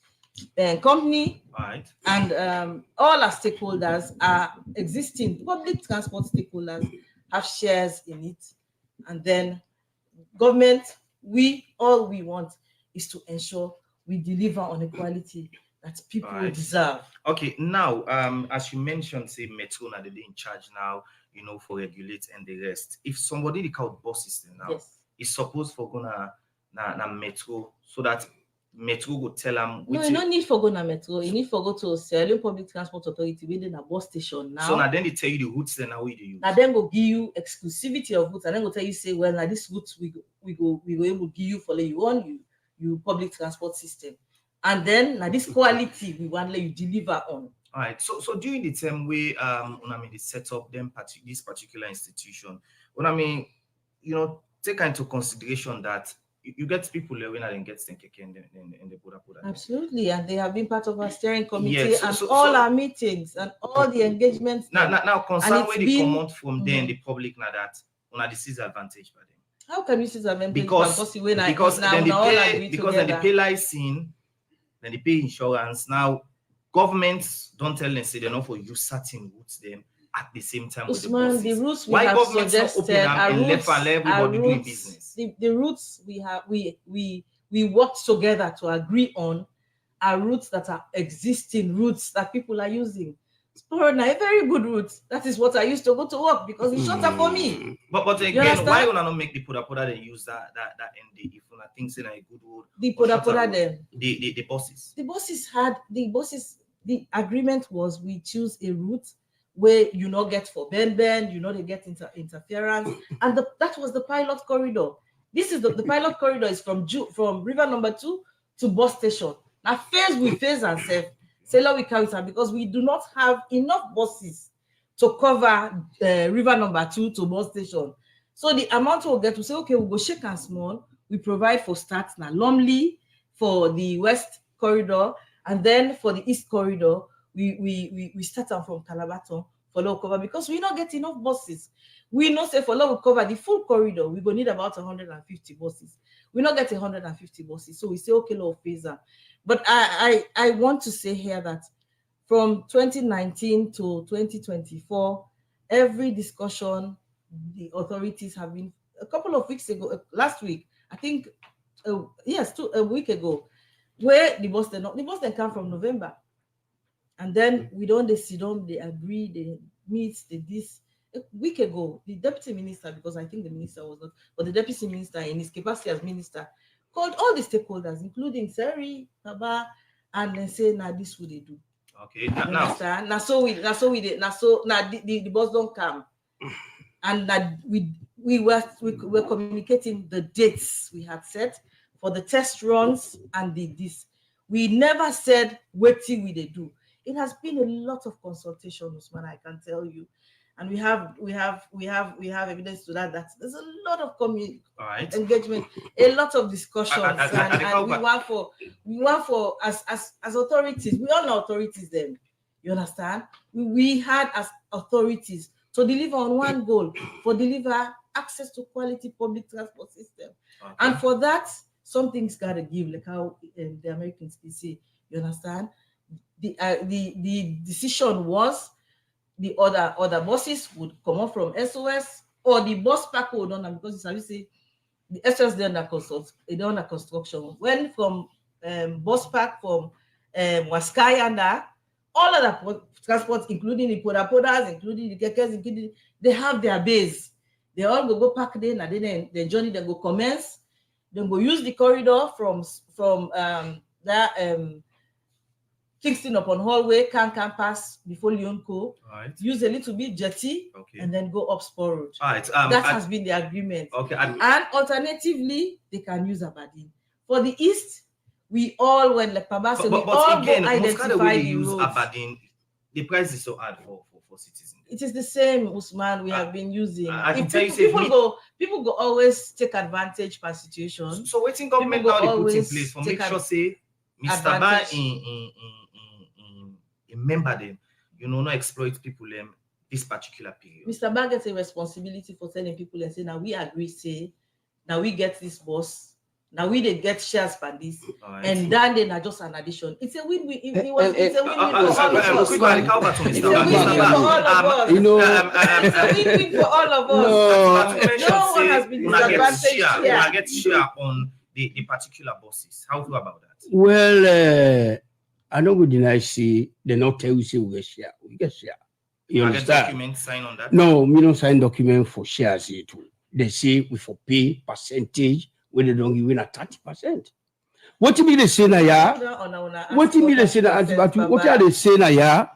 company, right? And all our stakeholders are existing public transport stakeholders have shares in it, and then government, all we want is to ensure we deliver on the quality that people deserve. Okay, now as you mentioned, say Metro now they're in charge now, for regulate and the rest. If somebody they call buses now, yes, is supposed for gonna na metro so that metro would tell them. No, you don't need for go na metro. You need for go to Salone Public Transport Authority within a bus station now. So now then they tell you the routes then how we do use. Now then go give you exclusivity of routes and then go tell you say, well, now this route we go able to give you for you on you public transport system. And then now this quality we want let you deliver on. All right. So during the same way they set up them this particular institution, take into consideration that you get people when I get in the Buddha. Absolutely, and they have been part of our steering committee yes, all our meetings and all the engagements. Now concern where they come out from there in the public now that this is advantage by them. How can you see advantage? Because then they pay license, then they pay insurance. Now governments don't tell them say they're not for use certain routes them at the same time Usman, with the the routes we why have governments suggested not open left and everybody doing business? The routes we have we worked together to agree on are routes that are existing routes that people are using. Sport now a very good route. That is what I used to go to work because it's shorter for me. But again, why would I not make the poda they use that ND if una think in a good road? The poda them. The buses. The agreement was we choose a route where you not get for bend, they get interference, and that was the pilot corridor. This is the pilot corridor is from River Number 2 to bus station. Now phase and Salone we count because we do not have enough buses to cover River Number 2 to bus station. So the amount we'll get to say, okay, we'll go shake and small. We provide for starts now, Lumley for the west corridor, and then for the east corridor, we start out from Calabaton for low cover because we not get enough buses. We know say for low cover the full corridor, we go need about 150 buses. We not get 150 buses, so we say okay, low phaser. But I want to say here that from 2019 to 2024, every discussion the authorities have been a couple of weeks ago, last week, I think, a week ago, where the bus then come from November. And then we don't sit down, they agree, they meet, this. A week ago, the deputy minister, because I think the minister was not, but the deputy minister in his capacity as minister, called all the stakeholders, including Seri, Baba, and then say, now this what they do. Okay, now the bus don't come. And that we were communicating the dates we had set for the test runs and this. We never said what we they do. It has been a lot of consultation, Usman, I can tell you, and we have evidence to that there's a lot of engagement, a lot of discussions, and we want for as authorities, we all know authorities then. You understand? We had as authorities to deliver on one goal, for deliver access to quality public transport system, and for that something's gotta give, like how the Americans say. You understand? The decision was the other buses would come up from SOS or the bus park would on, because it's obviously the SOS they're under construction. When from bus park from Waskai and all of the transports, including the podas, including the kekes, including they have their base. They all go park there, and then the journey then go commence. Then go use the corridor from Kingston upon Hallway, can pass before Leonco, right. Use a little bit jetty, and then go up Spur Road. Right. That has been the agreement. Okay. And alternatively, they can use Aberdeen. For the east, we all went like Paba, so we all again, identify the roads. Aberdeen, the price is so hard for citizens. It is the same, Usman, we have been using. People go always take advantage per situation. So waiting government now they put in place for make sure say Mr. Ba in member them, not exploit people this particular period. Mr. Ba gets a responsibility for telling people and say, now we agree, say, now we get this boss, now we did get shares for this, right. And then they are just an addition. It's a win-win. It's a win-win for all of us. It's a win-win for all of us. No one has been disadvantaged here. I get share on the particular bosses. How do you about that? Well, I don't go deny say they not tell you say we get share. We get share. You understand? Document sign on that? No, we don't sign document for shares here too. they say we for pay percentage when they don't give a 30%. What you mean they say na ya? What you mean they say na what are they saying na ya?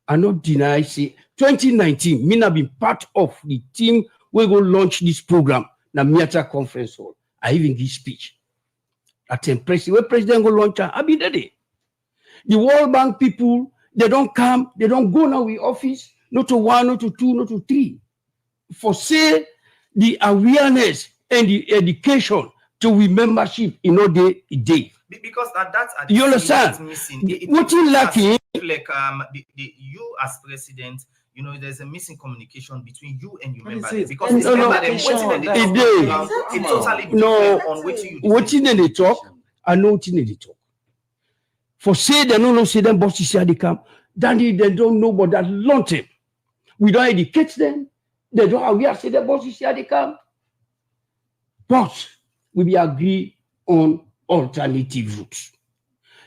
I not deny say 2019, me have been part of the team we go launch this program na Miata Conference Hall. I even give speech. At the president go launch, I be there. The World Bank people, they don't come, they don't go now in office, not to 1, not to 2, not to 3. For say the awareness and the education to we membership in all day a day. Because that's you understand? Missing. What you lacking? Like you as president, you know, there's a missing communication between you and your members. Because it's totally different on what you they talk. I know what they talk. For say they don't know say them bosses here they come, then they don't know about that long term. We don't educate them. They don't aware say the bosses here they come. But we be agree on alternative routes.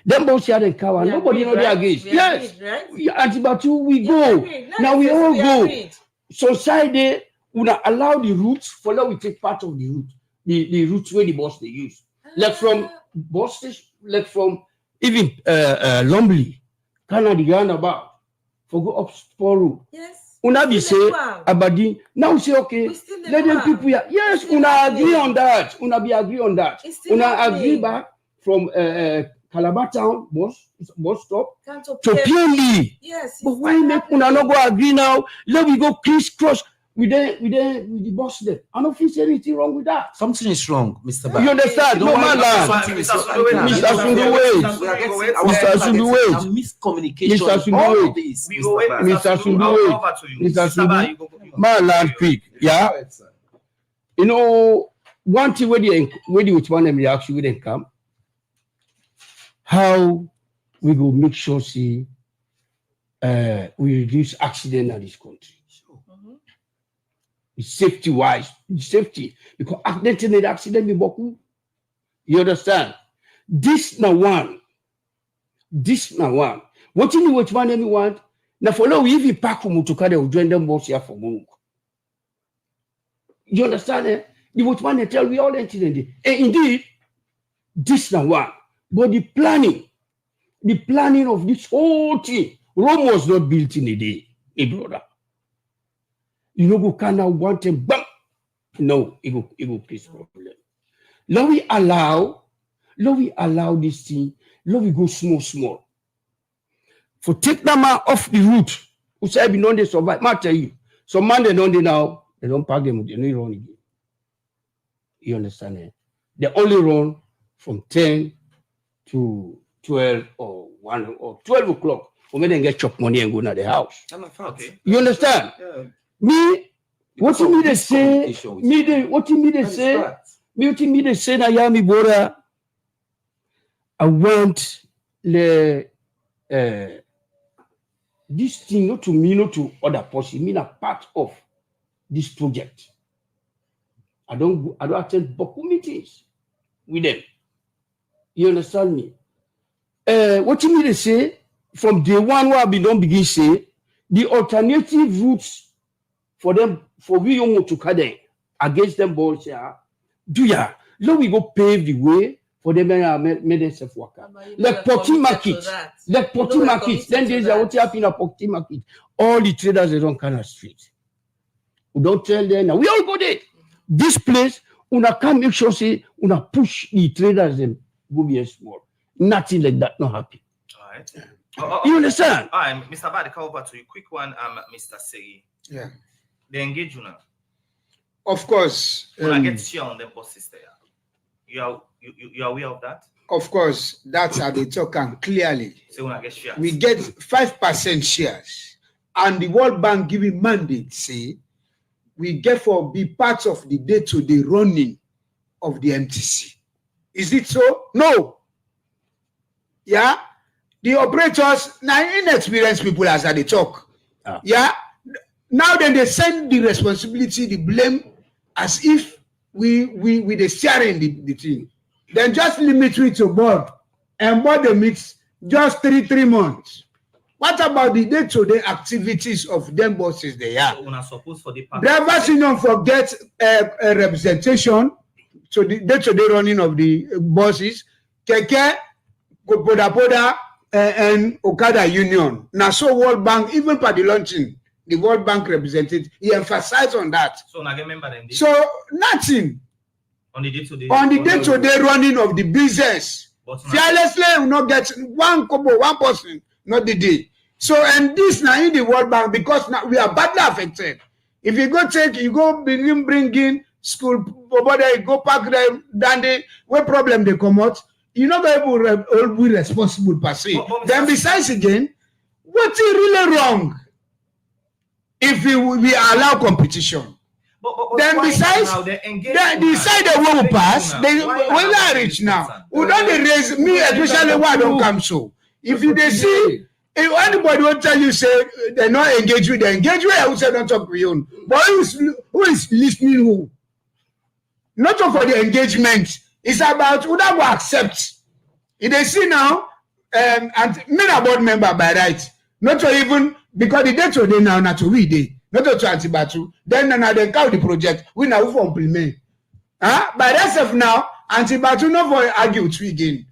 Them both here they come. Nobody know they agrees. Yes. Antibatu we go. Now we all go. Society will allow the routes. For now we take part of the route. The routes where the boss they use. Like from bosses, like from even Lumley, Canada, the roundabout, for go up Sporu. Yes. Una be say Abadi. Now we say okay, let them people here. Yes, una agree on that. Una be agree on that. Una agree back from Calabar town bus stop to PMB. Yes. But why make una not go agree now? Let we go crisscross with the boss there. I don't feel anything wrong with that. Something is wrong, Mr. Ba. You understand? No man, Mr. Sunduwe. Miscommunication. Mr. Sunduwe. Man, land quick. Yeah. You know, one thing where the which one them actually didn't come. How we go make sure see we reduce accident in this country. Safety wise, safety because accident be boku. You understand? This now one. What you know which one you want? Now follow we even pack from Mutukade or join them both here for Mungu. You understand? The which one they tell we all incident. And indeed, this now one. But the planning of this whole thing, Rome was not built in a day, brother. You know, go kind of want him, bam. No, it will create problem. Let we allow this thing. Let we go small. For take them off the route. Who say be known they survive. I tell you, some man they don't now. They don't pack them. They don't run again. You understand? Eh? They only run from 10 to 12 or 1 or 12 o'clock. For me, they get chop money and go to the house. Okay. You understand? Yeah. Me, what you mean to say? What you mean to say? Na yami bora. I want the this thing not to me, not to other person. Me not part of this project. I don't attend Boku meetings with them. You understand me? What you mean to say? From day one, where we don't begin say the alternative routes. For them, for we young to cut against them balls here. Do ya? Let we go pave the way for them made themselves work. Like Potty Market. Then there's what happened at Potty Market. All the traders they don't kind of street. We don't tell them now. We all go there. This place, una can make sure say una push the traders them go be small. Nothing like that not happy. All right. You understand? All right, Mr. Badi, come over to you. Quick one, Mr. Segi. Yeah. They engage you now. Of course. When I get share on the bosses there. You are aware of that? Of course, that's how they talk and clearly. So when I get shares. We get 5% shares. And the World Bank giving mandate say we get for be part of the day-to-day running of the MTC. Is it so? No. Yeah. The operators now inexperienced people as they talk. Yeah. Now then they send the responsibility, the blame, as if we the steering the thing. Then just limit it to board. And board the mix just 3 months. What about the day-to-day activities of them bosses they are? So una suppose for the Drivers union forget a representation so the day-to-day running of the buses. Keke, Poda and Okada Union. Now, so World Bank, even for the launching, the World Bank represented, he emphasized on that. So, I remember them. So, nothing. On the day-to-day running of the business. Fearlessly, will not get one couple, one person, not the day. So, and this now in the World Bank, because now we are badly affected. If you go bring in school, go pack them, down there, what problem they come out, you're not able to be responsible per se. Then besides again, what's really wrong if we allow competition? Then besides, the side they will pass, they will reach now. We don't raise me, especially why don't come so. If you they see, if anybody will tell you say they're not engaged with the engagement, I will say don't talk with you. But who is listening who? Not for the engagement. It's about who that will accept. If they see now, and me a board member by right, not to even because the date today now not to read it, not to antibatu. Then now they count the project. We now for implement. By that now, antibatu not for argue with again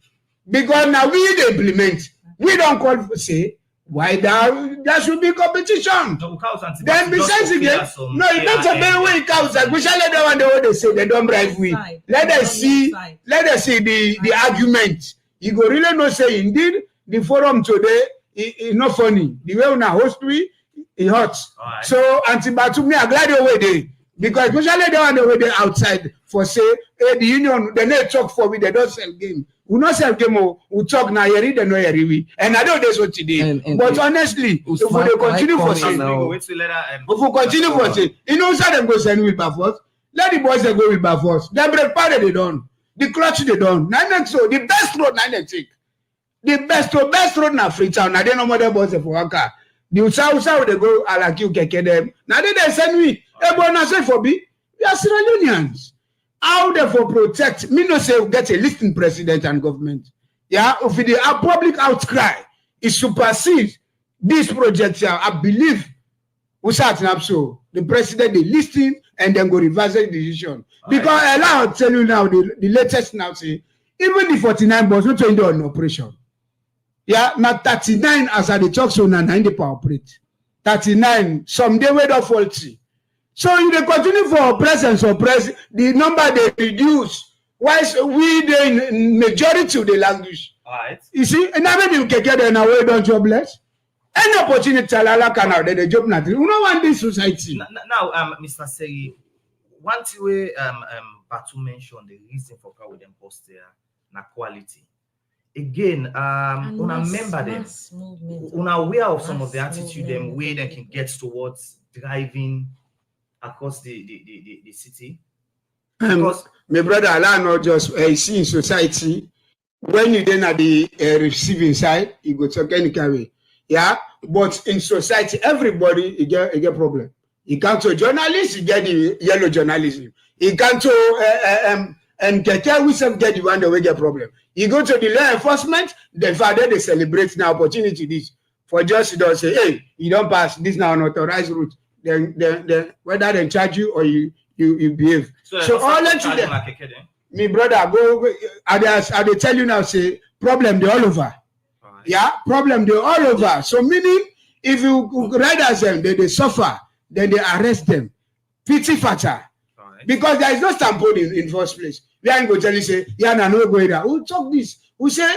because now we implement. We don't call for say why there should be competition. No, then besides again, no, it don't be way cows. We shall let them know they say they don't drive we. Let us see the argument. You go really know say indeed the forum today is not funny. The way we host we it hurts. Right. So antibatu me, I'm glad you're there because especially they want to wait outside for say the union they not talk for we they don't sell game. We not sell game. We talk now. You read the no you and I know that's what today. But honestly, if we continue for say, if we continue for say, you know, say them go send with by force. Let the boys they go with by force. They break part they done. The clutch they done. Now so the best road now they take. The best road na Freetown. Now they no more the boys for Waka. The south they go alakiu keke them. Now they send me. Everyone I say for be. We are Sierra Leoneans. How therefore protect? Me no say we get a listing president and government. Yeah, if the public outcry is supersedes this project here, I believe we start up so the president they listing and then go reverse the decision. Because I'll tell you now the latest now say even the 49 boss not to on operation. Yeah, now 39 as I the talk so now 90 per operate. 39 someday we don't faulty. So you they continue for presence or the number they reduce. Whilst we the majority of the language. Alright. You see, and now when you can get an away don't jobless. Any opportunity alala can out the job nothing. We don't want this society. Now, Mr. Seri, one thing we Batu mentioned the reason for how we them post there na quality. Again, una member them, una aware of some of the attitude them way they can get towards driving across the city. Because my brother Allah not just see in society when you then at the receiving side, you go to any carry. Yeah, but in society, everybody you get problem. You come to journalists, you get the yellow journalism. You come to and we some get the one that we get problem. You go to the law enforcement, the father they celebrate the opportunity this for just don't say, hey, you don't pass this now an authorized route. Then whether they charge you or you behave. So all that you me brother go I they tell you now say problem they all over. Right. Yeah, problem they all over. So meaning if you riders them they suffer, then they arrest them. Pity factor. Right. Because there is no stampede in first place. We ain't go tell you say, yeah, no go there. We'll talk this. We say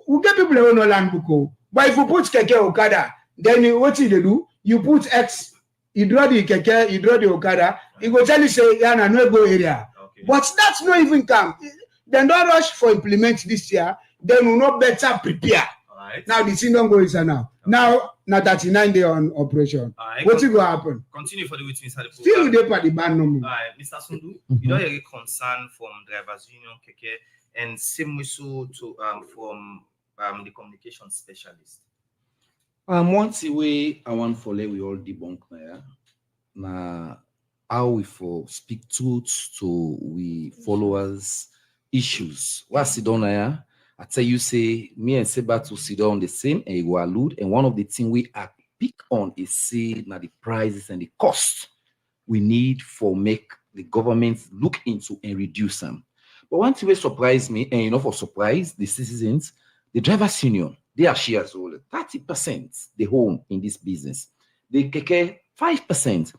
we get people who no land book. But if you put Keke Okada, then what you do? You put X. You draw the Keke, you draw the Okada, you go tell you say, yeah, no go area. Okay. But that's not even come. Then don't rush for implement this year, then we'll not better prepare. Right. Now the thing don't go inside now. Okay. Now 39 day on operation. Right. What's going to happen? Continue for the wait inside the program. Still there for the ban no more. Mr. Sundu, you don't hear a concern from drivers union Keke and same whistle to from the communication specialist. Once away, I want for let we all debunk now. How we for speak truth to we followers issues. What's it done here? I tell you, say, me and Seba to sit down the same and you allude. And one of the things we are pick on is say now the prices and the cost we need for make the government look into and reduce them. But one thing will surprise me, and for surprise the citizens, the drivers union, they are shares all 30% the home in this business. The keke 5%.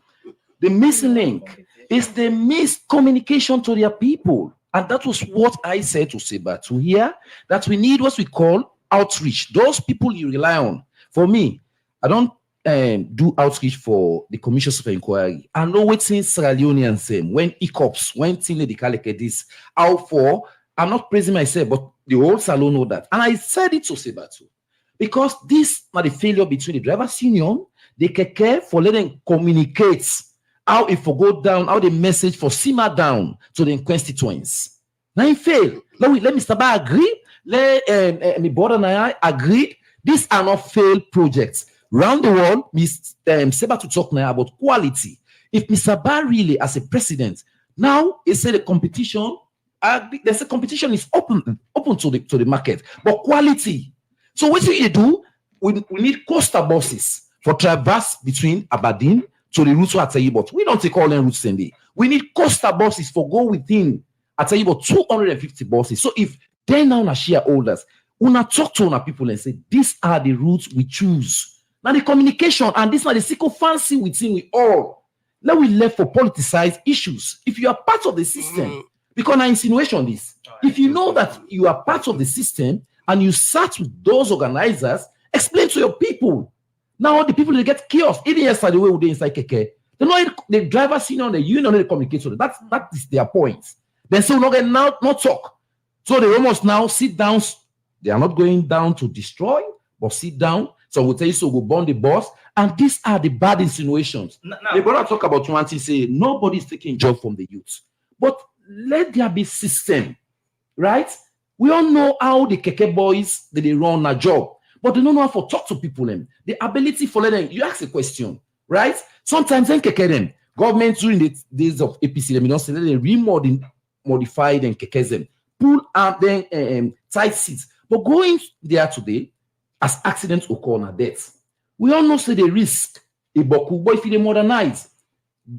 The missing link is the miscommunication to their people. And that was what I said to Seba to hear that we need what we call outreach. Those people you rely on. For me, I don't do outreach for the commissions of inquiry. I know what's in Sierra Leonean same when ECOPS, when Tinley the Kaleke this, out for, I'm not praising myself, but the whole Salone know that. And I said it to Seba too. Because this are the failure between the drivers union, they care for letting communicate how it for go down, how the message for simmer down to the constituents. Now it fail. Let Mr. Ba agree. Let me brother and I agree. These are not failed projects. Round the world, Mr. Seba to talk now about quality. If Mr. Ba really, as a president, now he said the competition, they say competition is open to the market, but quality. So what do you do? We need coastal buses for traverse between Aberdeen to the routes to Atayibot. We don't take all them routes in there. We need coastal buses for go within Atayibot 250 buses. So if they now are shareholders, una talk to una people and say, these are the routes we choose. Now the communication, and this is the sycophancy within we all. Now we left for politicized issues. If you are part of the system, because I insinuation this, if you know that you are part of the system and you sat with those organizers, explain to your people. Now the people they get chaos. Even yesterday we were inside Keke. They know the driver senior, the union, they communicate with them. That is their point. Then so not talk. So they almost now sit down. They are not going down to destroy, but sit down. So we'll tell you, so we'll burn the bus. And these are the bad insinuations. The brother talk about one thing, say nobody's taking job from the youth. But let there be system, right? We all know how the Keke boys they run a job, but they don't know how to talk to people. Them. The ability for them, you ask a question, right? Sometimes then Keke them, government during the days of APC, they don't say they modify them Keke them, pull out then tight seats. But going there today, as accidents occur or deaths, we all know say they risk a boku, but if they modernize,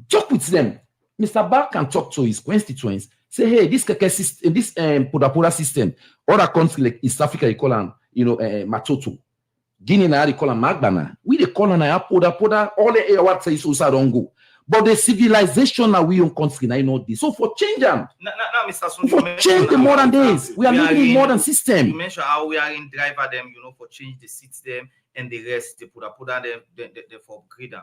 talk with them. Mr. Ba can talk to his constituents, say, hey, this Keke system, this Poda system, other countries like East Africa, they call them, Matoto. Guinea, they call them Magbana. We they call them Poda, all the what say so don't go. But the civilization now we on country, I know this. So for change them, now, Mr. Sun, for change the modern days, we are living in modern system. You mentioned how we are in driver them, for change the seats them and the rest, they put them, they for upgrade them.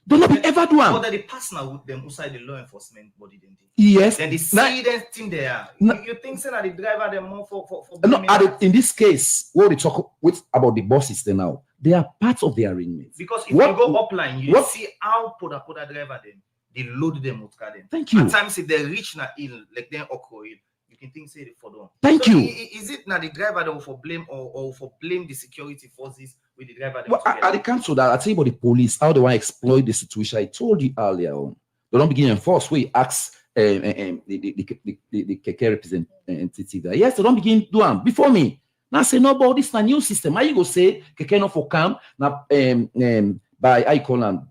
Don't know ever do one. But they pass now with them inside the law enforcement body. Yes. Then they see them thing there. You think so that the driver them more for no, in this case, what we talk with about the bosses then now, they are part of the arrangement. Because if you go upline, you see how Poda driver them, they load them with them. Thank you. At times if they reach na ill, like then occur, you can think say they for them. Thank you. Is it now the driver that will for blame or for blame the security forces with the driver? Well, I can't so that I tell you about the police, how they want to exploit the situation. I told you earlier on. They don't begin enforce where you ask the Keke representative there. Yes, they don't begin doing before me. Now I say no, but this is a new system. How you go say Keke no for camp now by I call them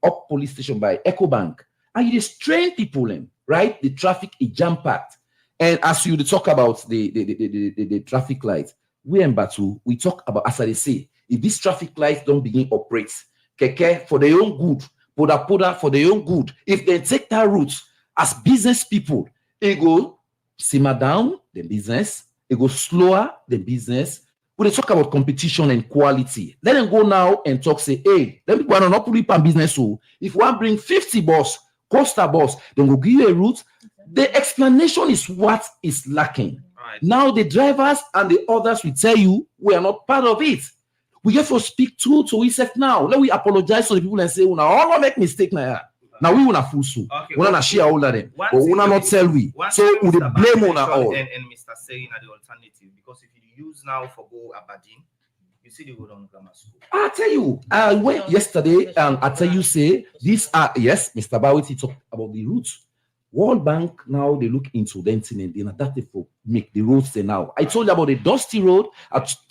up police station by EcoBank. And you just train people in, right? The traffic is jam packed. And as you talk about the traffic lights, we in Batu, we talk about, as I say, if these traffic lights don't begin operate, Keke for their own good, Poda for their own good, if they take that route as business people, it go simmer down the business, it go slower the business. When they talk about competition and quality, let them go now and talk, say, hey, let me go on up and business. So if one bring 50 bus, coastal bus, then we'll give you a route. The explanation is what is lacking. Right. Now the drivers and the others will tell you we are not part of it. We have to speak to itself now. Let we apologize to the people and say, "Una all make mistake now. Now we wanna full so. We wanna share all of them, but we wanna not tell we. So we the blame on all." And Mr. saying the alternative, because if you use now for go Aberdeen, you see the road on grammar school. I tell you, I went yesterday and I tell you say these are yes, Mr. Bawiti talked about the routes. World Bank now they look into them and they that for make the roads there now. I told you about the dusty road.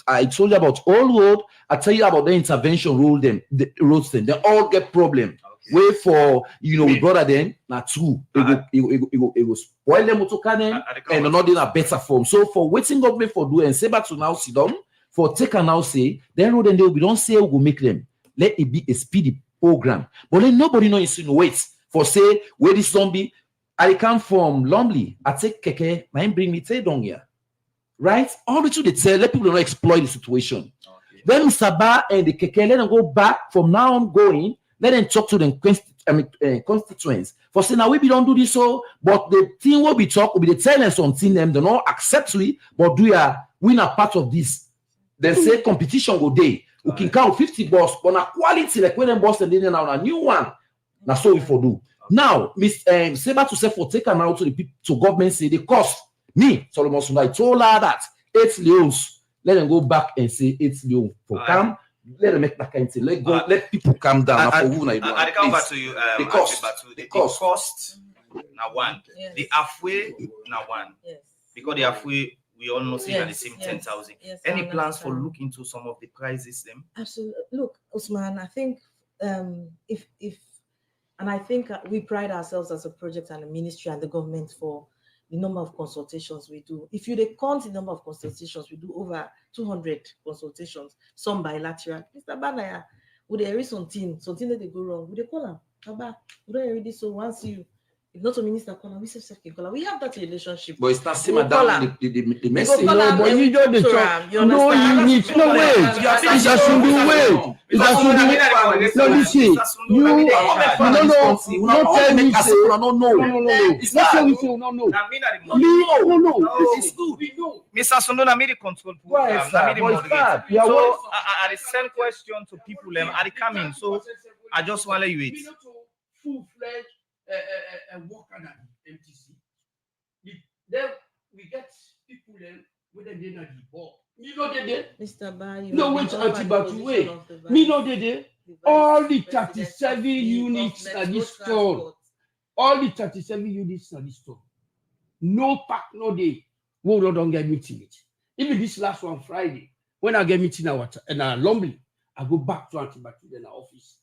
I told you about old road. I tell you about the intervention road. The roads then they all get problem. Wait for we brother then now two. It was spoil them to can and not in a better form. So for waiting government for do and say back to now sit down for take and now say then road and we don't say we will make them. Let it be a speedy program. But then nobody know insinuates for say where this zombie. I come from Lumley. I take keke. I bring me down here, right? All the two they tell let people not exploit the situation. Okay. Then Mr. Ba and the keke let them go back from now on going. Let them talk to them constituents. For say now we don't do this so, but the thing will be talk will be the telling something them they not accept it, but we are a part of this. Then say competition go day. We can count 50 boss, but na quality like when them boss and then now a new one. Now so we for do. Now, Miss Saber to say for taken out to the people to government say the cost. Me, Solomon Sundai told her that 8 leons. Let them go back and say 8 leons for calm. Let them make that kind of thing. Let people calm down. I come back to you. The cost now one. Yes. The halfway now one. Yes. Because the halfway we all know at the same 10,000. Yes, any plans for look into some of the prices them? Absolutely. Look, Usman, I think and I think we pride ourselves as a project and a ministry and the government for the number of consultations we do. If you count the number of consultations, we do over 200 consultations, some bilateral. Mr. Banaya, would there is something that they go wrong? Would they call them? Baba, we don't hear this. So once if not a minister call them, we have that relationship. But it's not same down the message. No, but you don't talk. No, you need no way. It's a Sunday way. It's a Sunday way. No, listen. You not tell me say no. It's not tell me say no. No. This is good. Mr. Sundona made the control program. So I send question to people. Are they coming? So I just want to let you wait. Full-fledged Waka and MTC. Then we get people with a dinner the ball. You know they did. Mr. Ba, no wait anti-battery way. Me know they did. All the 37 units at this store. All the 37 units at this store. No pack, no day. We don't get meeting it. Even this last one Friday, when I get meeting in our Lumley, I go back to anti-battery in our office.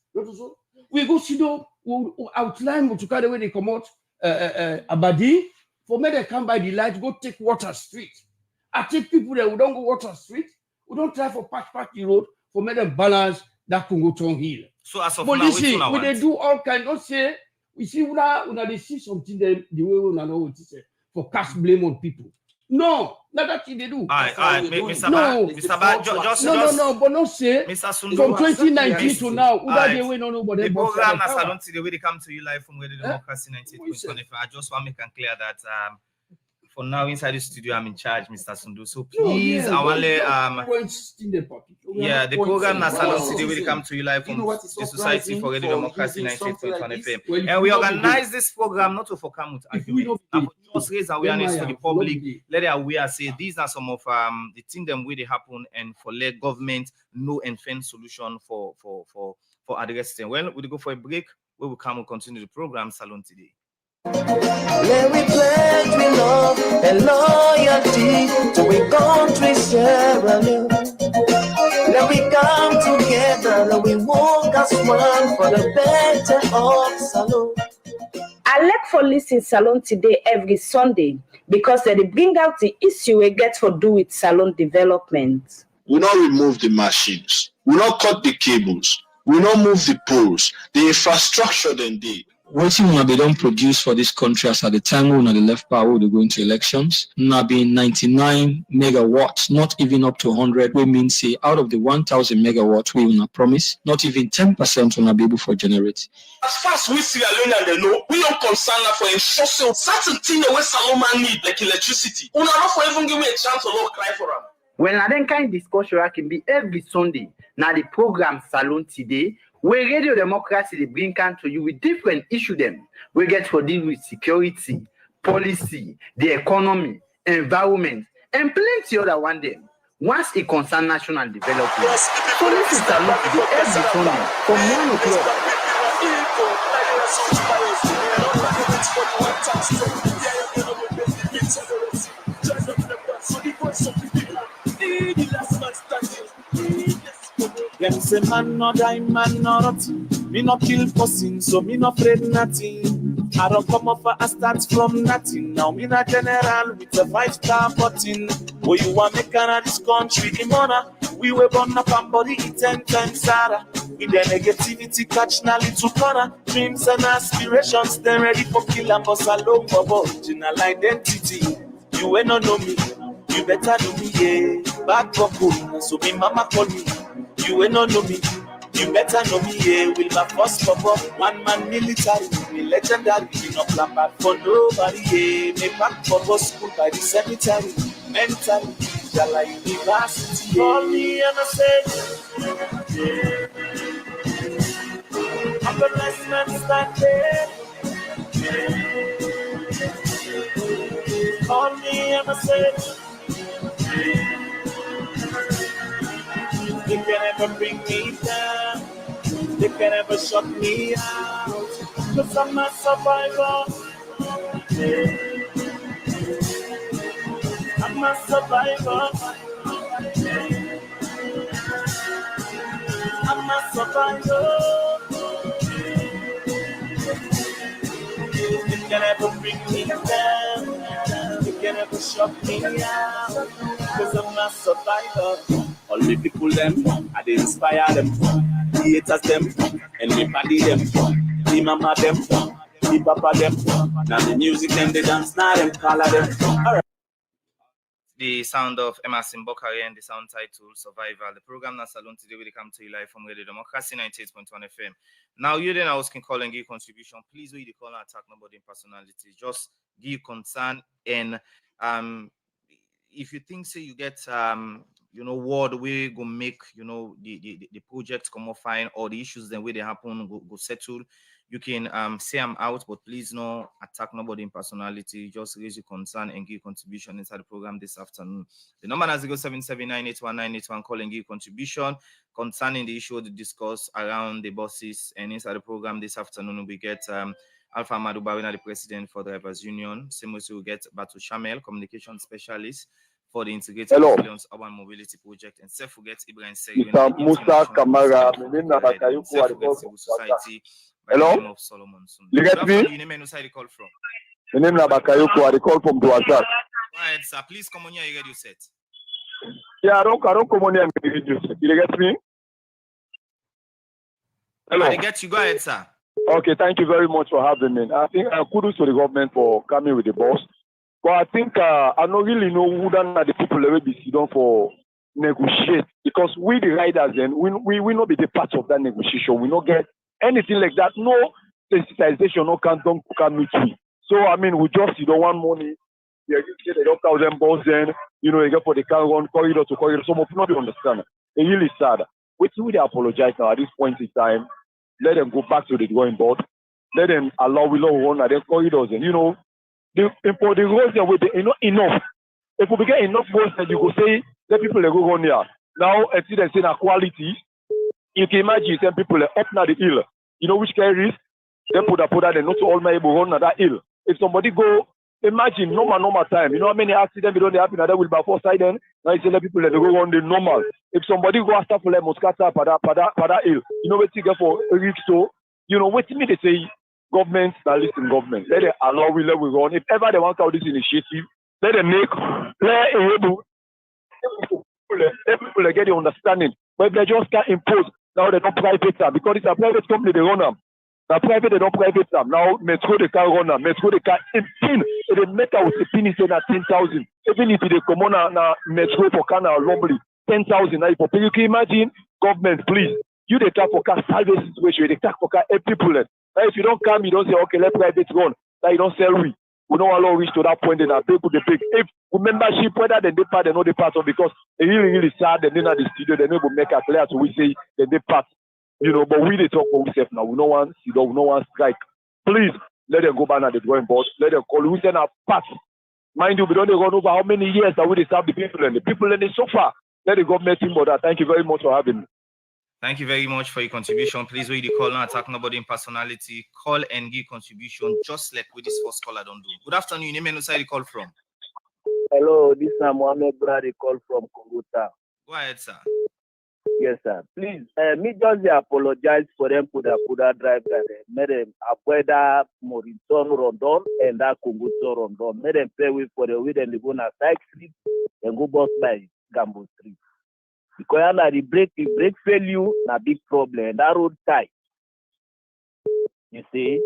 We go see them, we outline to carry away they come out Abadi. For me, they come by the light, go take Water Street. I take people there, we don't go Water Street, we don't try for patch the road, for me them balance that Congo Town Hill. So as of but now, we they do all kind of say, we see when they see something the way we know what to say, for cast blame on people. No, not that they do. Mr. Ba, but not say from 2019 to now. The program na Salone today we come to you live from Radio Democracy 98.1 FM. I just want to make it clear that for now inside the studio I'm in charge, Mr. Sundu. So please, I want the program na Salone today we come to you live from the Society for Radio Democracy 98.1 FM. And we organize this program not to for come with argument. Just raise awareness to the public, let them aware, say these are some of the things that will happen, and for let government know and find solution for addressing. Well, we'll go for a break. We will come and continue the program Salone today. Let we pledge we love and loyalty to we country Sierra Leone. Let we come together, let we walk as one for the better of Salone. I like for listening Salone today every Sunday because they bring out the issue we get for do with Salone development. We not remove the machines. We not cut the cables. We not move the poles. The infrastructure then they. What you want to don't produce for this country as at the time when the left power will go into elections. Now being 99 megawatts, not even up to 100, we mean say out of the 1,000 megawatts we will not promise, not even 10% will not be able to generate. As far as we see Salone and they know, we don't concern for ensuring certain things where Salone need, like electricity. We not for even give me a chance to not cry for them. Well, now then kind of discussion can be every Sunday. Now the program Salone today, where Radio Democracy they bring to you with different issues them. We get to deal with security, policy, the economy, environment, and plenty other one them. Once it concerns national development. So this is Salone today every Sunday from 1 o'clock. but one touch to yeah, you know what they mean terrorists. Just up the bus, so the voice of the people. The last man standing. Them say man no die, man no rot. Me no kill person, so me no afraid nothing. I don't come up and start from nothing. Now me na general with a 5-star button. Where you want make of this country, the money. We were born up and body 10 times harder. With the negativity catch na little corner. Dreams and aspirations, then ready for kill and bust alone for original identity. You ain't no know me, you better know me, yeah. Bad for good, so me mama call me. You ain't no know me, you better know me, yeah. With my first pop-up, one man military, me legendary. Me no plan bad for nobody, yeah. Me back for boss school by the cemetery. Mentally, Jala University. Call me and I say, I'm the last man standing. Call me and I say, they can never bring me down. They can never shut me out. Cause I'm a survivor. I'm a survivor. I'm a survivor. They can never bring me down. They can never shut me out. Cause I'm a survivor. All the people them, I they inspire them. The haters them, everybody them. The mama them, the papa them. Now the music them, they dance now them, color them. All right. The sound of Emerson Bokari and the sound title Survival. The program na Salone today will come to you live from Radio Democracy 98.1 FM. Now you then can call and give contribution. Please do the call and attack nobody in personality. Just give concern and if you think say you get word we go make the project come off fine or the issues then where they happen go settle. You can say I'm out, but please no attack nobody in personality. Just raise your concern and give contribution inside the program this afternoon. The number is 0779819881. Call and give contribution concerning the issue to discuss around the bosses. And inside the program this afternoon, we get Alpha Madubawina, the president for the Drivers Union. Same as we get Batu Shamel, communication specialist for the Integrated Resilience Urban Mobility Project, and Sef forget Ibrahim Sey, Musa Kamara, Civil Society. Hello? Of Solomon. You get me? You name and who call from? The name is Bakayoko. I call from Duazak. Go ahead, sir. Please come on here. You get your set. Yeah, I don't come on here and read you. You get me? Hello. I get you. Go ahead, sir. Okay, thank you very much for having me. I think kudos to the government for coming with the boss. But I think I don't really know who are the people that will be sitting for negotiate, because we the riders then we not be the part of that negotiation. We not get anything like that. No sensitization, no canton can meet me. So I mean, we just want money. Yeah, you get the 1,000 balls, then you get for the car run corridor to corridor. Some of you not understand. It's really sad. We they apologize now at this point in time. Let them go back to the drawing board. Let them allow we run at their corridors, and for the roads that we enough. If we get enough roads, then you go say the people that go run here. Now, I see them saying quality. You can imagine some people up na the hill. You know which carries? They put that they not all my able run at that hill. If somebody go, imagine normal time. You know how many accidents don't happen at that will be before side then? Now you say the people that go run the normal. If somebody go after for like Moscata for that hill, you know what you get for a week so. What me they say government that listen government. Let them allow we run. If ever they want out this initiative, let them let people get the understanding. But if they just can't impose, now they don't private them because it's a private company they run them. Now private they don't private them. Now Metro they can't run them. Metro they can't pin. They make out with the pin is at 10,000. Even if they come on now Metro for Kana or Lombly 10,000. Now you can imagine government please. You they talk for car salvage situation. They talk for car help people. Now if you don't come, you don't say okay let private run. Now you don't sell we. We don't allow reach to that point then people they pick. If membership whether they part they know they part of because it's really sad and then at the studio they never make a clear so we say they part. But we they talk for ourselves now. We no one we no one strike. Please let them go back at the drawing board. Let them call we send a pass. Mind you, we don't run over how many years that we serve the people and the people and they suffer. Let the government think about that. Thank you very much for having me. Thank you very much for your contribution. Please, wait the call now, attack nobody in personality. Call and give contribution, just like with this first caller don't do. Good afternoon. Your name and where you call from? Hello, this is Mohammed Brady call from Komon-Tok. Go ahead, sir. Yes, sir. Please, me just apologize for them Kuda drive that made them avoid that Moriton Rondon and that Komon-Tok Rondon. Made them pay with for the way they go on a side street and go bus by Gambo Street. Because the brake failure na big problem. That road tight. You see?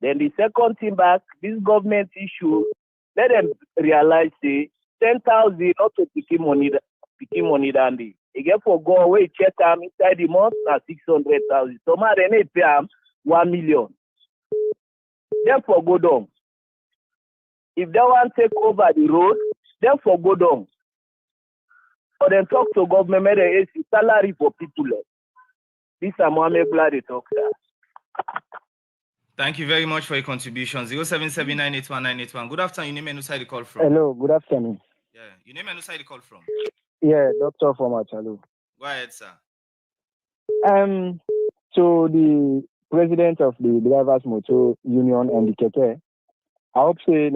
Then the second thing back, this government issue, let them realize say 10,000 not to pick money than the. Again for go away check them inside the month at 600,000. So man they pay 1 million. Therefore go down. If they want to take over the road, therefore go down. Or then talk to government, make a salary for people. This is Mohammed Blade talk, sir. Thank you very much for your contribution. 077981981. Good afternoon. Your name and where you call from? Hello, good afternoon. Yeah, your name and where you call from? Yeah, Doctor from Achalo. Go ahead, sir. So the president of the Drivers Motor Union and the Keke, I hope say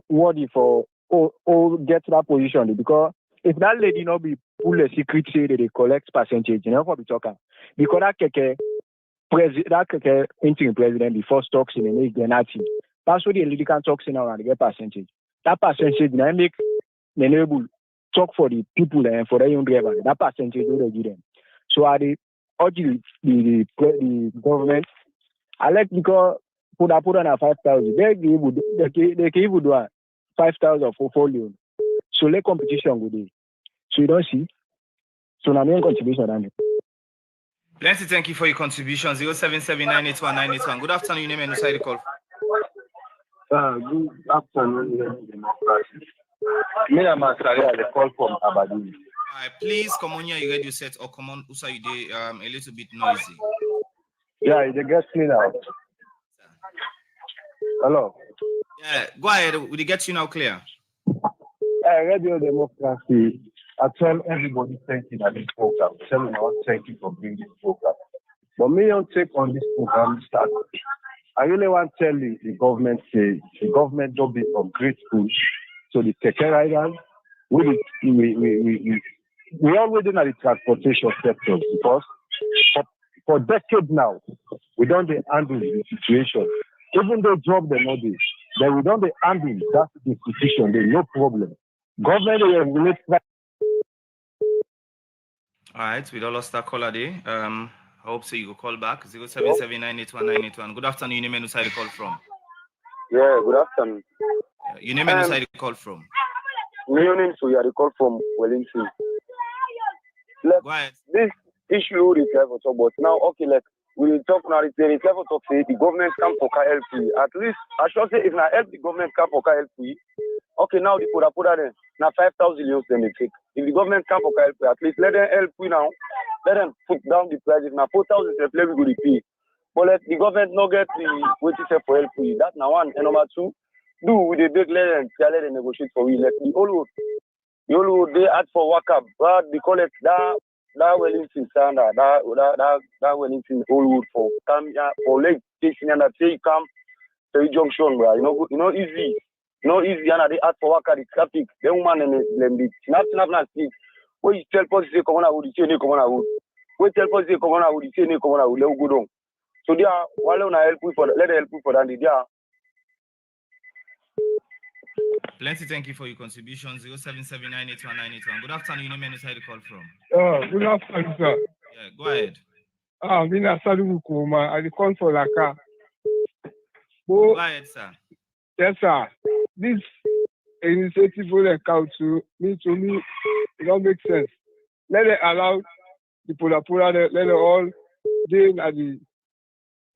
worthy for get to that position because if that lady not be pull a secret say that they collect percentage, for the talker. Because that Keke interim president before stocks in the make the Nazi. That's what the lady can talk in now and get percentage. That percentage now make enable talk for the people and for their own driver. That percentage will give them. So I urge the government. I like because put on a 5,000. They can even do a 5,000 for folio. So let competition go there. So you don't see. So now main contribution on it. Plenty, thank you for your contribution. 077981981. Good afternoon, your name and where you call from? Good afternoon, democracy. Me and my career, they call from Abadi. Please come on here, you ready set or come on, Usa, you day a little bit noisy. Yeah, they get me now. Hello. Yeah, go ahead. Will you get you now clear? Radio Democracy. I tell everybody thank you for this program. Tell me not thank you for bringing this program. But me don't take on this program start. I really want to tell the government say the government don't be from great schools. So the Keke riders, we always in the transportation sector because for decades now we don't handle the situation. Even though job they know this, then we don't handle that institution. There's no problem. Government regulate. All right, we don't lost that caller there. I hope so you will call back. 077981981. Good afternoon, your name and where you call from? Yeah, good afternoon. Your name and where you call from? My name is call from Wellington. Go ahead. This issue is clever talk, but now okay, like we talk now. It's clever talk. Say the government can for help. At least I should say if I help the government can for help. Okay, now the put there. Now 5,000 euros they may take. If the government can for help, at least let them help you now. Let them put down the prices. Now 4,000 they play we go to pay. But let the government not get the what you say for help. That's now one. And number two, do with the big let them negotiate for we. Let the old road they ask for Waka, but they call it that Wellington standard, that Wellington old road for come for late station and that say come to the junction, bro. Easy. No easy, and they ask for Waka the traffic. The woman and them big. Snap speak. When you tell police say come on, I would say come on, I would. When tell police say come on, I would say come on, I would. Let go down. So they are while on help you for let them help you for that. They are. Plenty, thank you for your contribution. 077981981. Good afternoon, your name and where you call from? Good afternoon, sir. Yeah, go ahead. Mina Salu Kuma, I call for Laka. Go ahead, sir. Yes, sir. This initiative will council to me, it don't make sense. Let it allow the Pula, let it all deal at the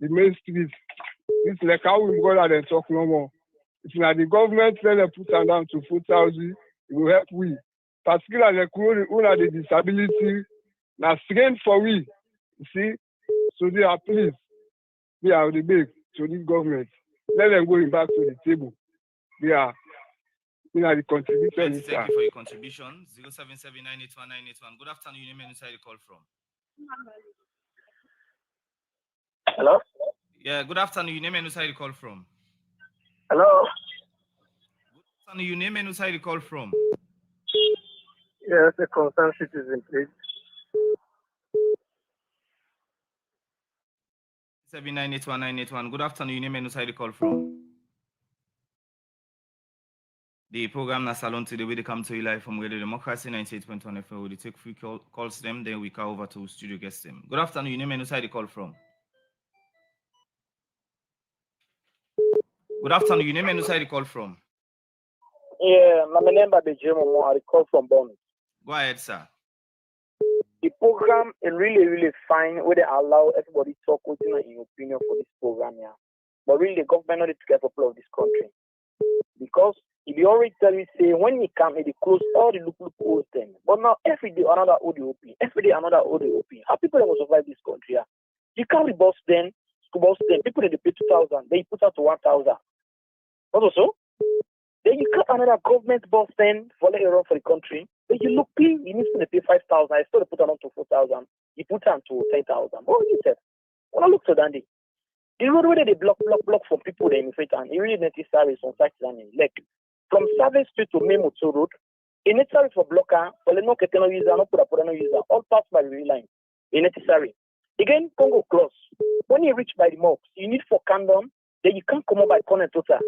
main street. This is like how we go out and talk no more. If not the government let them put them down to 4,000, it will help we. Particularly who have the disability, now strain for we. You see? So they are pleased. They are the big to this government. Let them go back to the table. They are The contribution is Thank you for your contribution. 077981981. Good afternoon. Your name and inside the call from. Hello? Yeah, good afternoon. Your name and inside the call from. Hello? Good afternoon. Your name and inside the call from. Yes, a concerned citizen, please. 7981 Good afternoon. Your name and inside the call from. The program na Salone today we come to you live from Radio Democracy 98.1 FM. We take free calls them, then we come over to studio guest them. Good afternoon. Your name and inside the call from. Good afternoon. Your name and inside the call from. Yeah, my name is Jimo. I call from Bonn. Go ahead, sir. The program is really, really fine where they allow everybody to talk within your opinion for this program, yeah. But really, the government not to get people of this country. Because if you already tell me, say, when you come, they close all the loopholes then. But now, every day, another audio open. Every day, another audio open. How people will survive this country, yeah? You can't reverse them, school bus them. People, they pay 2,000. They put out to 1,000. What also? Then you cut another government bus then for let run for the country. Then you look pay, you need to pay 5,000. I still put on to 4,000. You put on to 10,000. What you said? When I look to Dandy, the road where they block for people they in fact and it really necessary on site like from Service Street to Memoto Road, it's necessary for blocker, for the no keteno user, no put no user, all passed by the rail line. It's necessary. Again, Congo Cross. When you reach by the mosque, you need for Candon, then you can't come up by Komon-Tok.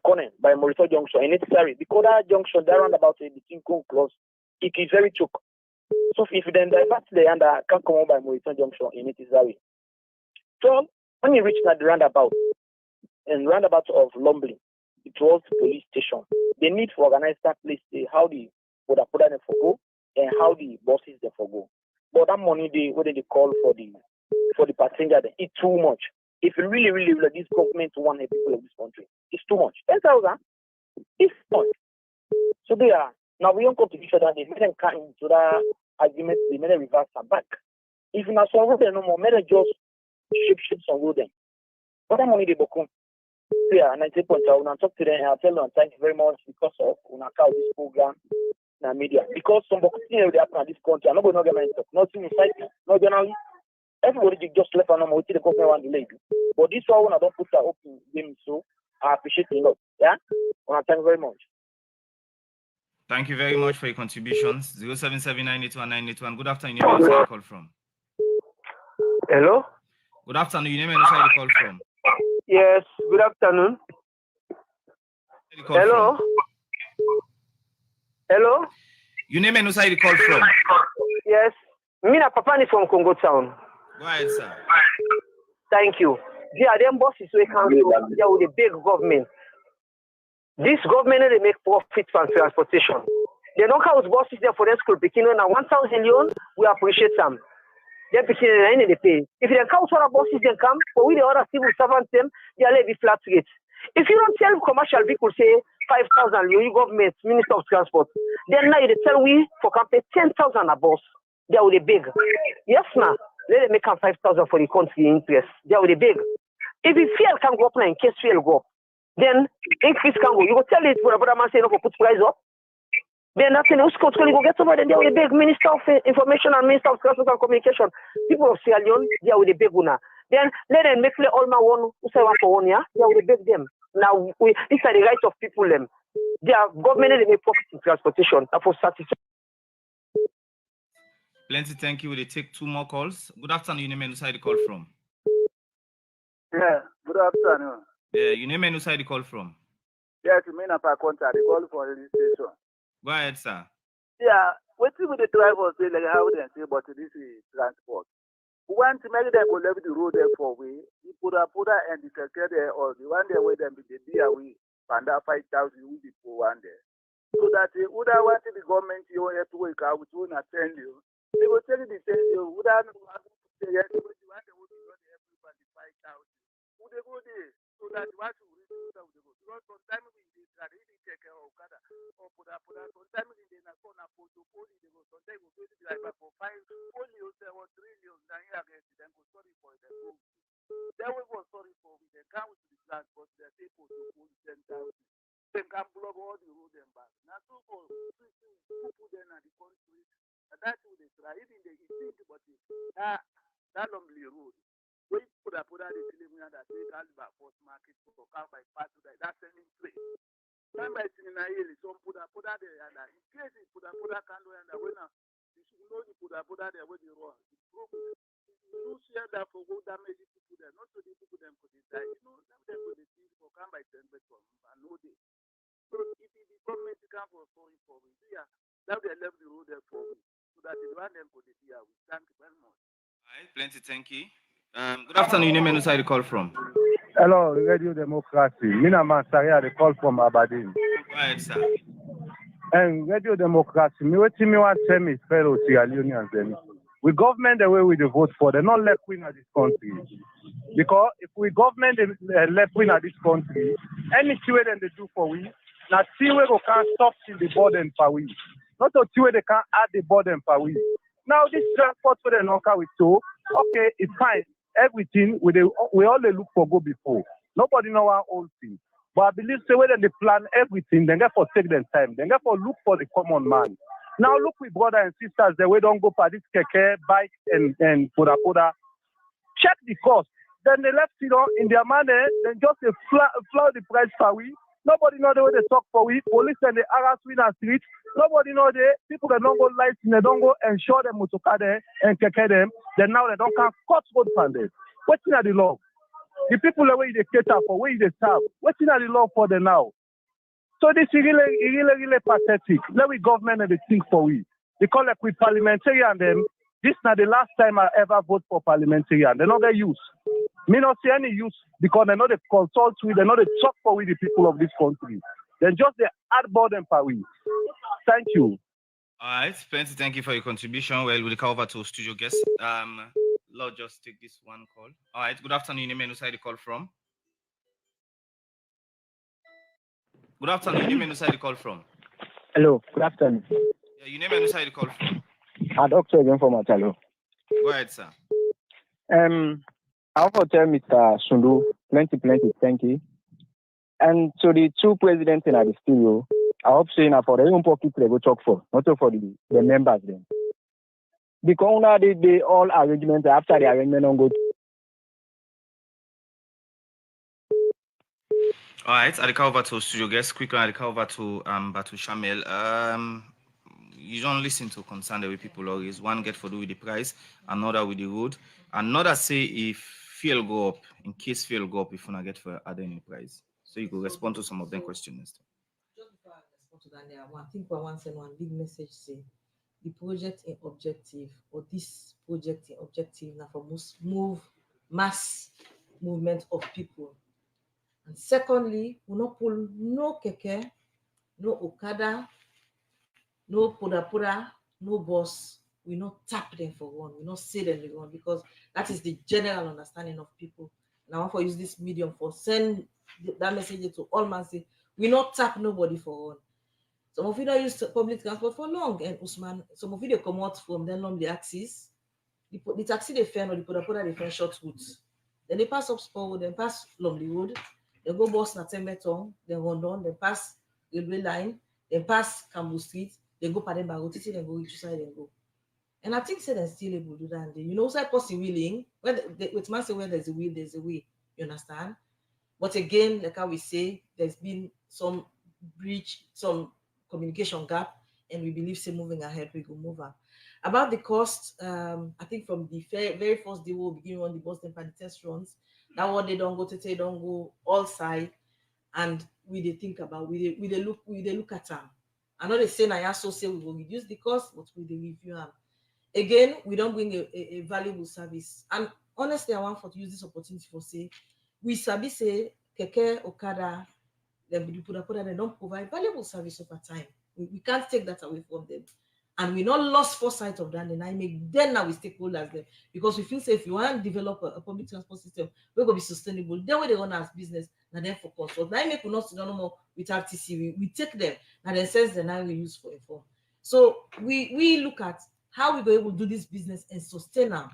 Corner by Morito Junction, and necessary because that junction, that roundabout between Congo Cross, it is very choke. So if then divert the and can't come up by Morito Junction, and it is necessary. So when you reach that roundabout, and roundabout of Lumbly, it was the police station. They need to organize that place, how the put them for go, and how the buses they for go. But that money what they call for the passenger, it's too much. If you really, really like this government to want the people of this country, it's too much. 10,000, it's much. So they are now we don't come to each other. They made them come into that argument. They made them reverse and back. If you not some road no more, made them just shape some road them. But that money they book. Yeah, 90 points. I will not talk to them and I'll tell them thank you very much because of this program in the media. Because some things they happen in this country, I'm not going to get my stuff. Nothing inside, no journalist. Everybody just left on them with the government want to leave. But this one I don't put that open game, so I appreciate it a lot. Yeah? Thank you very much. Thank you very much for your contributions. 077981981. Good afternoon. Your name and where you call from. Hello? Good afternoon. Your name and where you call from. Yes, good afternoon. Hello? Hello? Your name and where you call from. Yes. Mina Papani from Congo Town. Go ahead, sir. Thank you. There are them bosses we council there with the big government. This government they make profit from transportation. They don't count bosses there for their school picking on 1,000 million, we appreciate them. They're picking in they pay. If they count other bosses they come, for we the other civil servants them, they are levy flat rate. If you don't tell commercial vehicles say 5,000 you government, Minister of Transport, then now they tell we for campaign 10,000 a boss. They are with the big. Yes, ma'am. Let them make 5,000 for the country interest. They are with the big. If the fuel can go up now, in case fuel go up, then increase can go. You go tell it for the brother man say no for put price up. Then that's in the country go get over. Then they are with the big Minister of Information and Minister of Transport and Communication. People of Sierra Leone, they are with the big one. Then let them make all my one who say one for 1 year. They are with the big them. Now these are the rights of people them. They are government they make profit in transportation and for satisfaction. Plenty, thank you. We'll take 2 more calls. Good afternoon. Your name and where you call from. Yeah, good afternoon. Yeah, your name and where you call from. Yeah, to me, I contact the call for the station. Go ahead, sir. Yeah, what do the drivers say, like how they say, but this is transport. We want to make them go level the road there for we. You put a and the keke there, or the one there where them be the dear we, and that 5,000 will be for one there. So that they would have wanted the government you have to work out, which will not send you. They will tell you the same you would have say yes, but you want to run everybody 5,000. Would they go there? So that you want to reach out the road. Because sometimes we did that, really take care of Okada or put up, sometimes in the corner for the police, they go, sometimes we go to the driver for 5 only or 3 million, then you against them go sorry for the road. Then we go sorry for we, they come to the transport, they say for the police 10,000. they can block all the road and back. Now, so for people then at the country, that's what they try. Even they think about it. That lonely road. We put out the film that they can back post market to come by part of that. That's any place. Time by seeing a hill, some put out there and in case it put out candle and the winner, you should know you put out there with the road. You share that for good damage people there, not so the people them could die. You know, them could see for come by 10 better and no day. So if the government can for sorry for we, yeah, now they left the road there for we. So that the one them could be here. We thank you very much. All right, plenty, thank you. Good afternoon, your name and who side you call from? Hello, Radio Democracy. Mina Mansaria, they call from Aberdeen. Go ahead, sir. And Radio Democracy, me want to tell me fellow Sierra Leoneans then. We government the way we vote for, they're not left wing of this country. Because if we government the left wing of this country, any way that they do for we, now see where we can stop till the burden for we. Not to see where they can add the burden for we. Now this transport for the knocker we saw, okay, it's fine. Everything we all they look for go before. Nobody know our old thing. But I believe say whether they plan everything, they get for take them time. They get for look for the common man. Now look with brothers and sisters, the way don't go for this keke, bike and poda. Check the cost. Then they left it on in their money, then just they flood the price for we. Nobody know the way they talk for we. Police and the harass we in the street. Nobody know the people that don't go lights, they don't go ensure them motoka there and keke them. Then now they don't come cut road from them. What's in the law? The people the way they cater for, where they serve. What's in the law for them now? So this is really pathetic. Let we government and they think for we. Because like with parliamentarian them, this is not the last time I ever vote for parliamentarian. They're not their use. Me not see any use because they know they consult with, they know they talk for with the people of this country. Then just they add burden for we. Thank you. All right, Plenty, thank you for your contribution. Well, we'll come over to studio guest. Lord, just take this one call. All right, good afternoon, name and who side you call from? Good afternoon, name and who side you call from? Hello, good afternoon. Yeah, you name and who side you call from? Doctor again from Matalo. Go ahead, sir. I want to tell Mr. Sundu, plenty, thank you. And so the two presidents in the studio, I hope saying for the own pocket they go talk for, not for the members then. Because now they all arrangements after the arrangement on go. All right, I'll come over to studio guest. Quickly, I'll come over to Batu Shamel. You don't listen to concern the way people always. One get for do with the price, another with the road, another say if fuel go up, in case fuel go up, if you not get for add any price. So you could respond to some of them questions. Just before I respond to that, there, I think one send one big message say the project in objective or this project in objective now for move mass movement of people. And secondly, we not pull no keke, no okada, no poda, no bus. We not tap them for one. We not say them for one because that is the general understanding of people. And I want to use this medium for send that message to all man say we not tap nobody for one. Some of you don't use public transport for long, and Usman, some of you they come out from then on the axis. The taxi they fair or the poda they fair short routes. Then they pass up Spur, then pass Lumley Road, they go bus na Tembeton, then run on, then pass railway line, then pass Cambo Street, then go Pademba Road, then go each side and go. And I think say they're still able to do that. You know, so person willing, with man say when there's a will, there's a way. You understand? But again, like how we say, there's been some breach, some communication gap, and we believe say moving ahead, we go move up. About the cost, I think from the very first day we'll begin on the Boston Party test runs. That what they don't go to say, don't go all side, and we they think about we they look at them. I know they say I also say we will reduce the cost, but we they review them. Again, we don't bring a valuable service. And honestly, I want to use this opportunity for say we sabi say keke okada, then they don't provide valuable service over time. We can't take that away from them. And we not lost foresight of that, and I make then now we stakeholders them because we feel say if you want to develop a public transport system, we're gonna be sustainable. Then when they run as business, now then for consult. Now I make we not sit down no more with RTC. We take them and then sense the now we use for inform. So we look at how we go able to do this business and sustain them.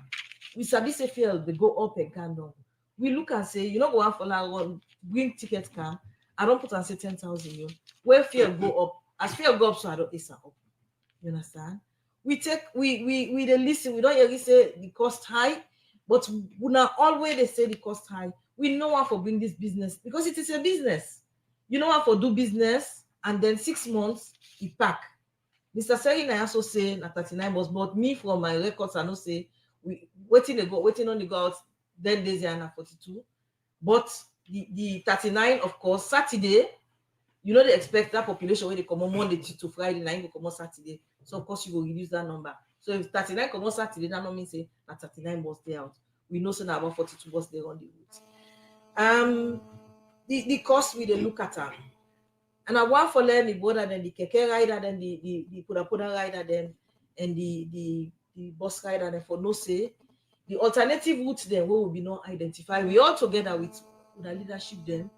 We sabi say feel they go up and can down. We look and say, you know, go on for like bring ticket come I don't put and say 10,000 yo. Where fear go up, as fear go up, so I don't answer up. You understand? We dey listen, we don't hear say the cost high, but we not always they say the cost high. We know how for bring this business because it is a business. You know how for do business, and then 6 months it pack. Mr. Seri I also say na 39 bus, but me from my records I know say we waiting on the go out 10 days and 42. But the 39, of course, Saturday, you know they expect that population when they come on Monday to Friday, 9 will come on Saturday. So of course you will reduce that number. So if 39 come on Saturday, that not mean say that 39 bus day out. We know so now about 42 bus there on the route. The cost we they look at them. And I want for them the border, then the keke rider, then the puda rider, then and the bus rider, then for no say the alternative route then where will be not identified. We all together with the leadership then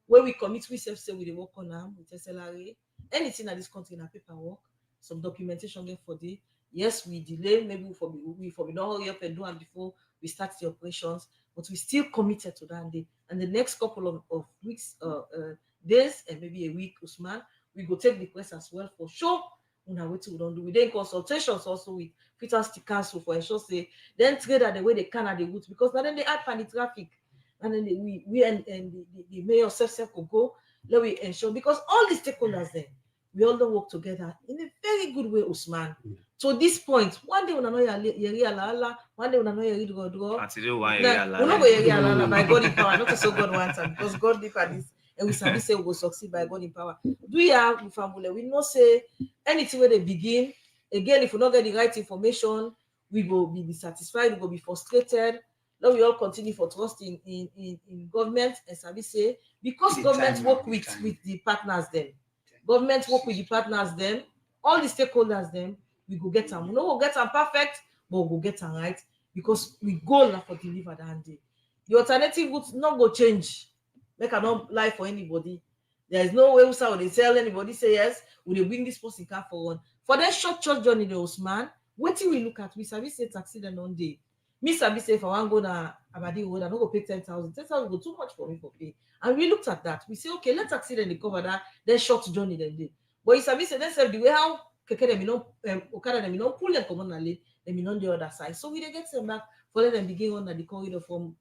where we commit we self say we work on them with SLRA, anything at this country in a paperwork, some documentation there for the yes we delay, maybe we for not hurry up and do them before we start the operations, but we still committed to that day. And the next couple of weeks days and maybe a week, Usman, we go take the quest as well for sure. We don't do. We then consultations also with Peter Council for ensure say then trade at the way they can at the route because now then they add panic traffic and then we and the mayor self could go. Let we ensure because all the stakeholders there we all don't work together in a very good way, Usman. So this point, one day when I know you're ala, one day when I know you're draw. We're not going by God in power, not so God wants it because God did for this. And we say we will succeed by God in power. Do you have family? We not say anything where they begin. Again, if we not get the right information, we will be dissatisfied, we will be frustrated. Now we all continue for trust in government and service say because government work with the partners then. Government work with the partners then, all the stakeholders then, we go get them. We no go get them perfect, but we go get them right because we go now for deliver that day. The alternative would not go change. Make I not lie for anybody. There is no way they tell anybody say yes, we will bring this person car for one. For that short journey, the Osman, what we look at, we service say taxi then on day. Me service say if I want to go na Abadi Road, I don't go pay 10,000. 10,000 go too much for me for pay. And we looked at that. We say, okay, let's taxi then they cover that, then short journey then day. But if service say then the way how keke them no Okada them no pull them come on them on the other side. So we they get them back for let them begin on the corridor from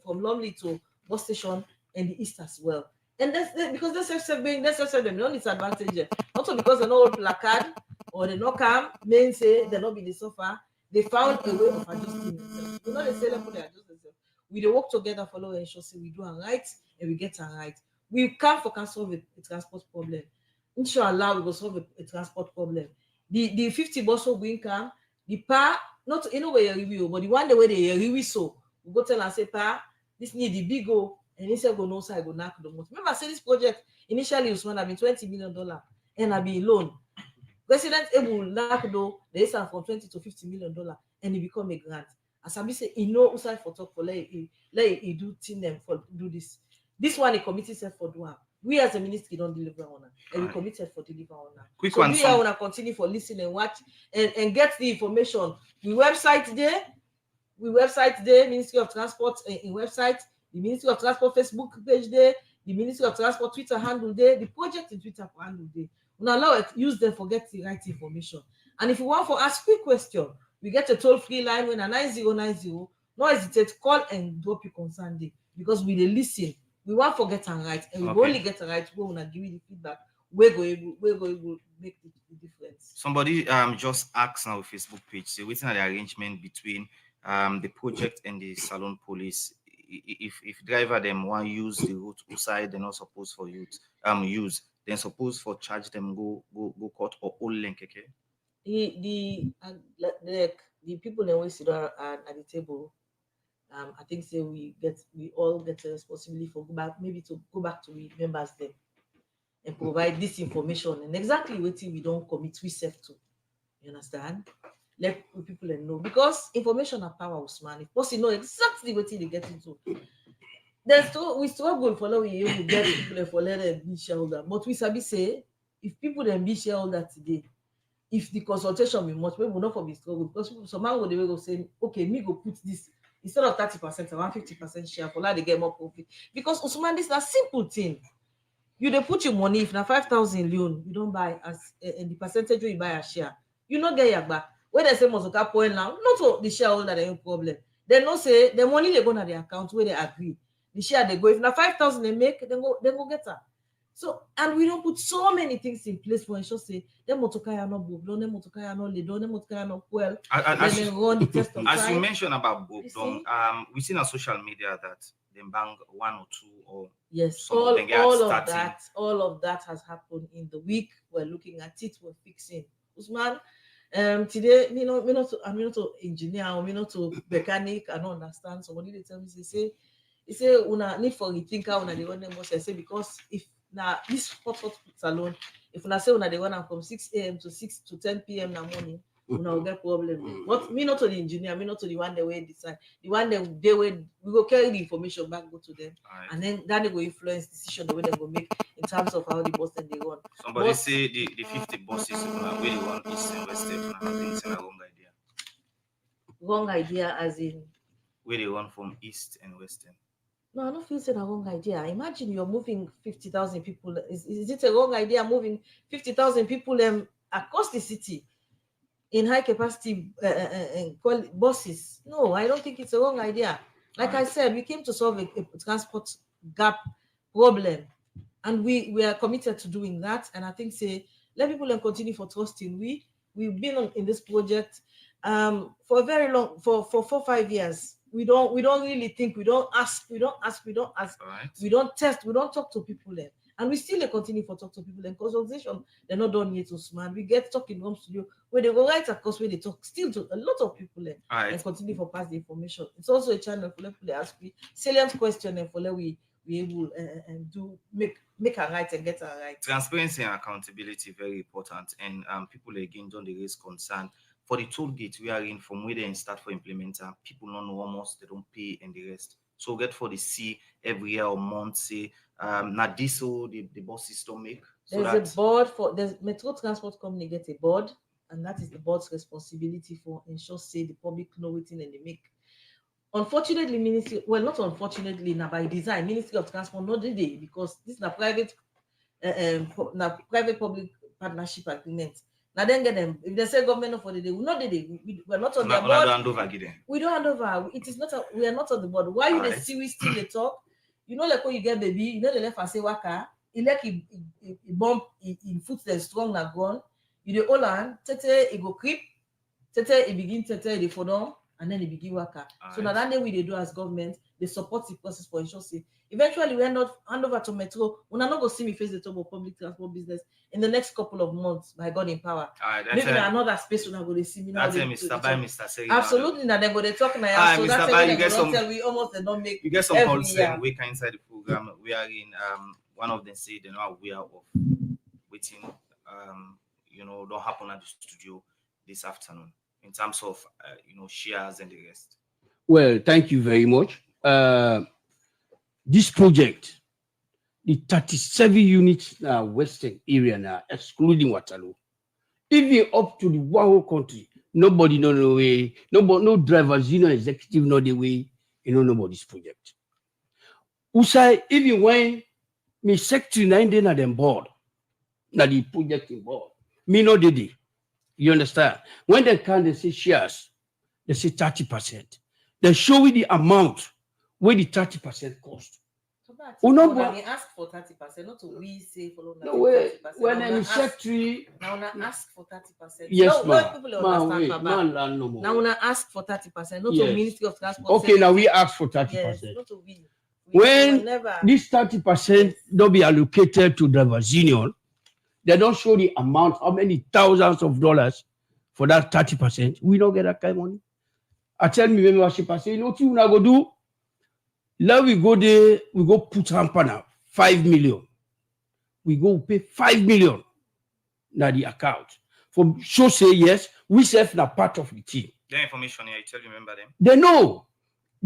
Lumley to bus station and the east as well. And that's because that's them no disadvantage. Also because they no placard or they no come, men say they not be the suffer. They found a way of adjusting themselves. You know they say them for they adjust themselves. We work together, follow and ensure say we do it right and we get it right. We can't solve a transport problem. Inshallah, we will solve a transport problem. The 50 bus will bring come, the pa not in a way review, but the one the way they review so we go tell and say pa this need the big go. And he said, go no side, go knock the most. Remember, I said this project initially was going to be $20 million and I be loan. President able knock do they start from $20 to $50 million and it become a grant. As I say, he know side for talk for let he do team them for do this. This one he committed self for do. We as a ministry don't deliver on it, and we committed for deliver on it. Quick so one. We are want to continue for listen and watch and get the information. We website there. Ministry of Transport in website. The Ministry of Transport Facebook page there, the Ministry of Transport Twitter handle there, the project in Twitter handle there. We allow it, use them for get the right information. And if you want to ask quick question, we get a toll-free line when a 9090. No hesitate, call and drop your concern there because we listen. We want to get it right, and we only get it right when we give you the feedback. We're going to make the difference. Somebody just asked on our Facebook page, so waiting at the arrangement between the project and the Salone police. If driver them want use the route outside, they're not supposed for use then suppose for charge them go court or all link. Okay. The people that we sit at the table, I think say we all get a responsibility for go back to we members there and provide this information and exactly what we don't commit we self to. You understand? Let people know because information are power, man. If person know exactly what they get into, we struggle for we get people for let them be shareholder. But we sabi say if people then be shareholder today, if the consultation be much, we will not for be struggle because some man will go say, okay, me go put this instead of 30%, I want 50% share for let they get more profit. Because Usman, this is a simple thing. You dey put your money, if na 5,000 loan, you don't buy as the percentage wey you buy a share, you no get yagba. When they say Mozoka point now, not to the shareholder they have problem. They no say the money they go na the account where they agree. The share they go. If na 5,000 they make, then go get her. So, and we don't put so many things in place for ensure say them motokaya no book, them motokaya no lead, them motokaya no well. As Then they run the test of as time. you mentioned about Bogdon, we seen on social media that they bang 1 or 2 or yes, some of them get all starting. of that has happened in the week. We're looking at it, we're fixing. Usman, today, me not to engineer or me not to mechanic. I don't understand. Somebody they tell me they say una need for rethinker una the one them must say, because if now this hot salon, if una say una the one from 6 a.m. to 6 to 10 p.m. in the morning, una will get problem. But me not to the engineer, me not to the one the way decide. The one they way we go carry the information back, go to them, and then that they will influence decision the way they go make in terms of how the bus then they run. Somebody But say the 50 buses where they want east and west, and I think it's a wrong idea. Wrong idea as in Where they run from east and western. no, I don't feel it's a wrong idea. Imagine you're moving 50,000 people. Is it a wrong idea moving 50,000 people across the city in high capacity buses? No, I don't think it's a wrong idea. Like I said, we came to solve a transport gap problem, and we are committed to doing that. And I think say let people continue for trusting. We've been in this project for a very long for 4-5 years. We don't really think, we don't ask, we don't test, we don't talk to people there. And we still continue for talk to people and consultation. They're not done yet, Usman. We get talking home studio where they go right across, where they talk still to a lot of people there and continue for pass the information. It's also a channel for people ask me salient question and for we able and do make her right and get her right. Transparency and accountability very important, and people again don't raise concern. For the toll gate we are in, from where they start for implementer, people don't know almost, they don't pay and the rest. So get for the C every year or month, say now this the bus system make. So there's a board for there's Metro Transport Company get a board, and that is the board's responsibility for ensure say the public know waiting and they make. Unfortunately, not unfortunately, now by design, Ministry of Transport not did it, because this is a private public partnership agreement. Now then get them. If they say government for the day, we not did it. We're not on the board. We don't hand over. It is not. We are not on the board. Why you the see we still they talk? You know, like when you get baby, you know the left and say Waka. He like he bump in foot the strong na ground. You the hold on, tete he go creep, tete he begin tete the phone, and then he begin Waka. So now that day we they do as government, they support the process for ensure say eventually we end up hand over to Metro. When I not go see me face the top of public transport business in the next couple of months, by God in power. Maybe another space when I go to see me now. That's Mr. By Mr. Say absolutely, now they go they talk now. So that's why you get some. We almost don't make. You get some concern. We can inside the program. We are in one of them say they're not aware of waiting don't happen at the studio this afternoon in terms of shares and the rest. Well, thank you very much. This project, the 37 units now western area now, excluding Waterloo, even up to the whole country, nobody know the way, no drivers, executive know the way, know this project. Usai, even when me secretary 9 at them board, now the project involved, me no did it. You understand? When they can, they say shares, they say 30%. They show you the amount where the 30% cost. When we ask for 30%, not to we say follow 30%. When I'm secretary, now when I ask for 30%. yes, Now when I ask for 30%, not to Ministry of Transport. Okay, now we ask for 30%. Yes, not to we. When this 30% don't be allocated to drivers union, they don't show the amount, how many thousands of dollars for that 30%. We don't get that kind of money. I tell me membership, I say, you know what you go do? Now we go there, we go put Hampana 5 million. We go pay 5 million na the account. For sure say yes, we serve na part of the team. The information here, I tell you, remember them? They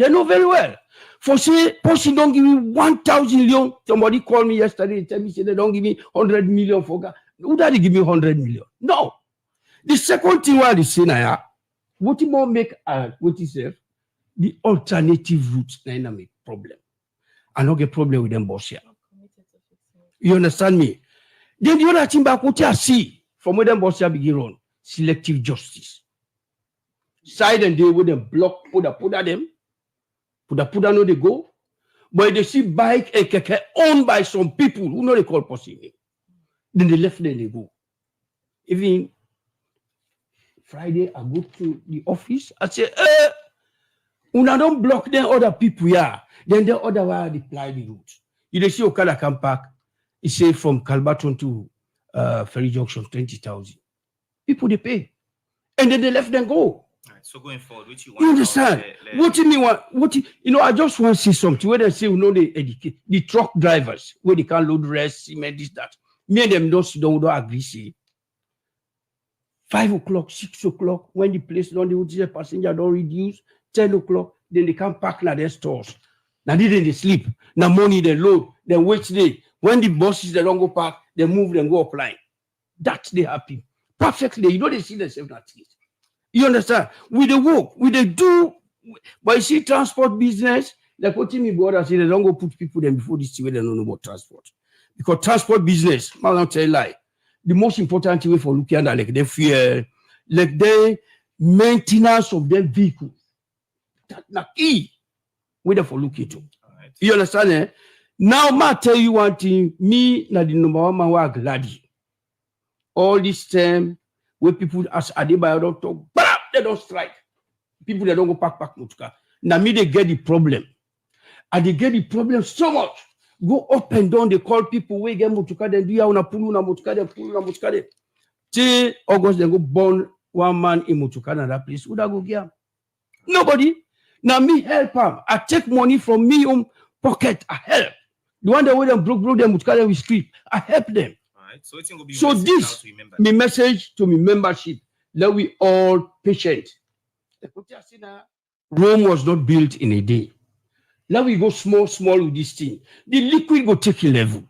know very well. For say, person don't give me 1,000 million. Somebody called me yesterday and tell me say they don't give me 100 million for God. Who did they give me 100 million? No. The second thing while they say now, what you more make what you say, the alternative routes na make problem. I don't get problem with them boss here. You understand me? Then the other thing back, what you see from where them boss begin on selective justice. Side and they would them block, put them, no they go. But they see bike and keke owned by some people who know they call person. Then they left, then they go. Even Friday, I go to the office. I say, una don't block them other people here. Then the other one apply the route. You see Okada come back. He say from Calbaton to Ferry Junction 20,000. People they pay, and then they left them go. Right, so going forward, which you understand? What do you mean? I just want to see something where they say they educate the truck drivers where they can't load rest, cement, this, that. Me and them don't agree. See, 5 o'clock, 6 o'clock, when the place don't the passenger don't reduce, 10 o'clock, then they can't park na their stores. Now they sleep. Now money they load, then wait day. When the buses they don't go park, they move and go offline. That they happy. Perfectly. They see themselves that things. You understand? With the work, with the do, but you see transport business, like what me brother say, they don't go put people there before this way they don't know about transport. Because transport business, I'm not tell you lie. The most important way for looking at like the fuel, like the maintenance of their vehicles. That's not key. Where for looking to. Right. You understand? Eh? Now, I tell you one thing, me, na the number one man was glad. All this time, where people as Adebayo don't talk, but they don't strike. People they don't go pack Mutuka. Now me they get the problem. And they get the problem so much. Go up and down, they call people, we get Mutuka, then do ya una pulu na Mutuka. Till August, they go born one man in Mutuka in that place. Who that go get? Nobody. Now me help him. I take money from me own pocket. I help. The one that way them broke them Mutuka, we sleep. I help them. Right. So it's going to be so this my message to me membership that we all patient. Rome was not built in a day. Now we go small with this thing. The liquid go take a level.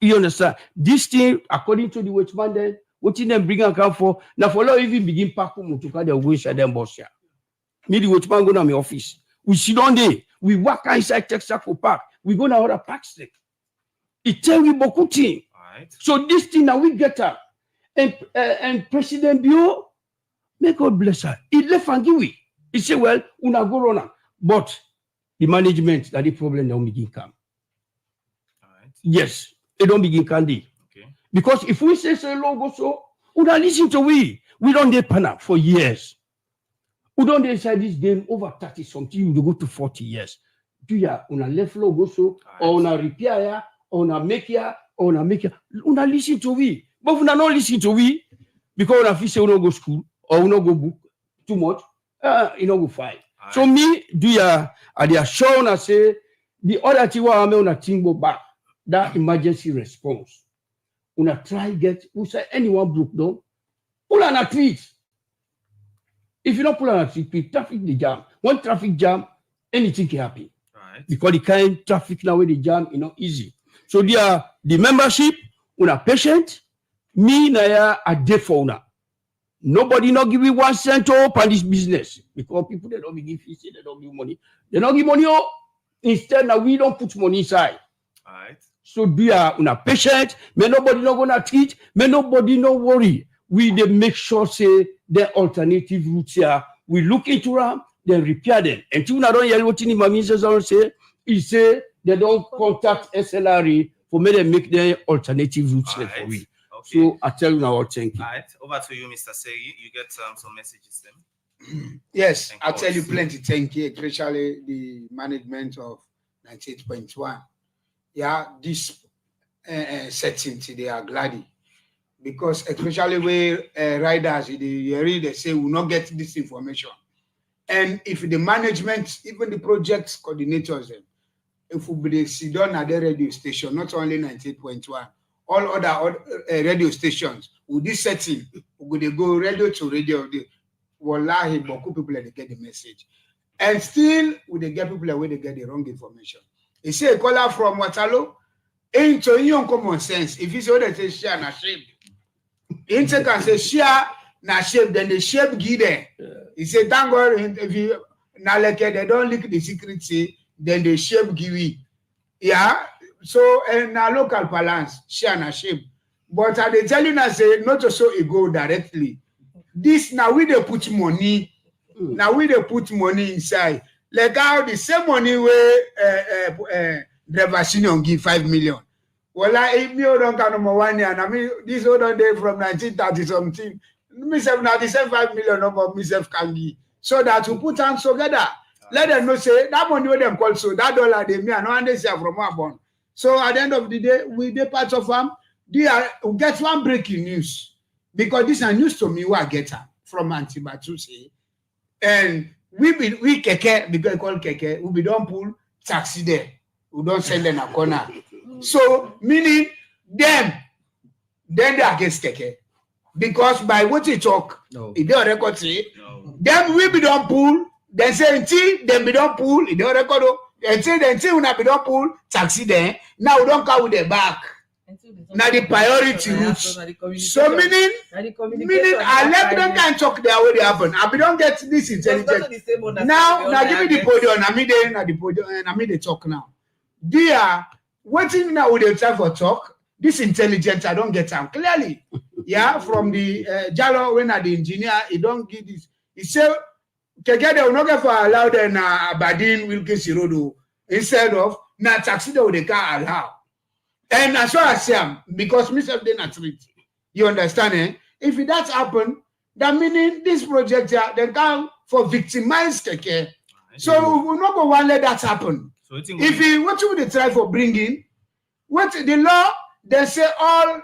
You understand? This thing, according to the watchman, then what in them bring account for now for now even begin pack Mutuka, they go share them boss here. Me the watchman go to my office. We sit on there. We work inside Texas for park. We go to other parks. It tell we beaucoup thing. Right. So this thing now we get up. And President Bio, may God bless her. He left and give we. He said, well, una go run. But the management that the problem don't begin come. Right. Yes, they don't begin candy. Okay. Because if we say logo so, una listen to we. We don't get panel for years. We don't decide this game over 30 something, you go to 40 years. Do ya una left logo so, or una repair ya, or una make ya, or una make ya. Una listen to we. But if una not listen to we, because una feel say we don't go school, or we don't go book too much, you don't go fight. Right. So me, do ya, I dey show una say, the other thing I una think go back, that emergency response. Una try get, who say anyone broke down, pull on a tweet. If you don't pull on a tweet, traffic the jam. When traffic jam, anything can happen. Right. Because the kind of traffic now with the jam is not easy. So the membership, una patient, me na a day for una. Nobody not give me 1 cent to open this business. Because people they don't give fees, they don't give money. They don't give money. Oh. Instead, now we don't put money inside. All right. So be una patient, may nobody not gonna treat, may nobody no worry. We they make sure say the alternative routes here. We look into them, then repair them. And two don't hear what my minister say. He say they don't contact SLRE for me to make their alternative routes for we. Okay. So I tell you now, thank you. All right, over to you, Mr. Segi. You get some messages then. Yes, I'll tell you plenty. Thank you, especially the management of 98.1. Yeah, this setting they are glad. Because especially where riders, they say will not get this information. And if the management, even the project coordinators, if we sit down at the radio station, not only 98.1, all other radio stations, with this setting, we go radio to radio, wallahi, beaucoup people they get the message. And still, we they get people where they get the wrong information. He say a caller from Waterloo, ain't your common sense. If it's other say share na shape. Inter can say share na shape, then the shape give there. He said, thank God, if you now like they don't leak the secret, say, then the shape give it. Yeah. so and our local balance, share and shame. But I they tell you now say not to show it go directly. This now we they put money. Now we they put money inside. Like how the same money where driver senior give 5 million. Well, if me don't count number 1 year, and I mean this old day from 1930 something. Myself now the same 5 million number myself can give. So that we put hands together. Let them know say that money with them call so that dollar they me and no one they say from our bond. So at the end of the day, we the part of them, we get one breaking news. Because this is news to me what I get from Antibatu say. And we keke, because I call keke, we don't pull taxi there. We don't send them a corner. So meaning them, then they are against keke. Because by what you talk, it don't record say, them we be don't pull, then say until them be don't pull, it don't record, until we not be don't pull taxi there, now we don't come with the back. Now the priority routes. So meaning I let them can talk their way they happen. I don't get this intelligence. Now give me the podium. I mean the podium and I mean the talk now. They are waiting now with the time for talk. This intelligence I don't get them clearly. Yeah, from the Jalo when the engineer he don't give this. He say they will not get for allowed and Aberdeen Wilkins Road instead of now taxi they can't allow. And as well as him, because Mr. Dana treat, you understand, eh? If that happen, that meaning this project they come for victimized keke. So we will not go one let that happen. So if what you would try for bringing, what the law they say all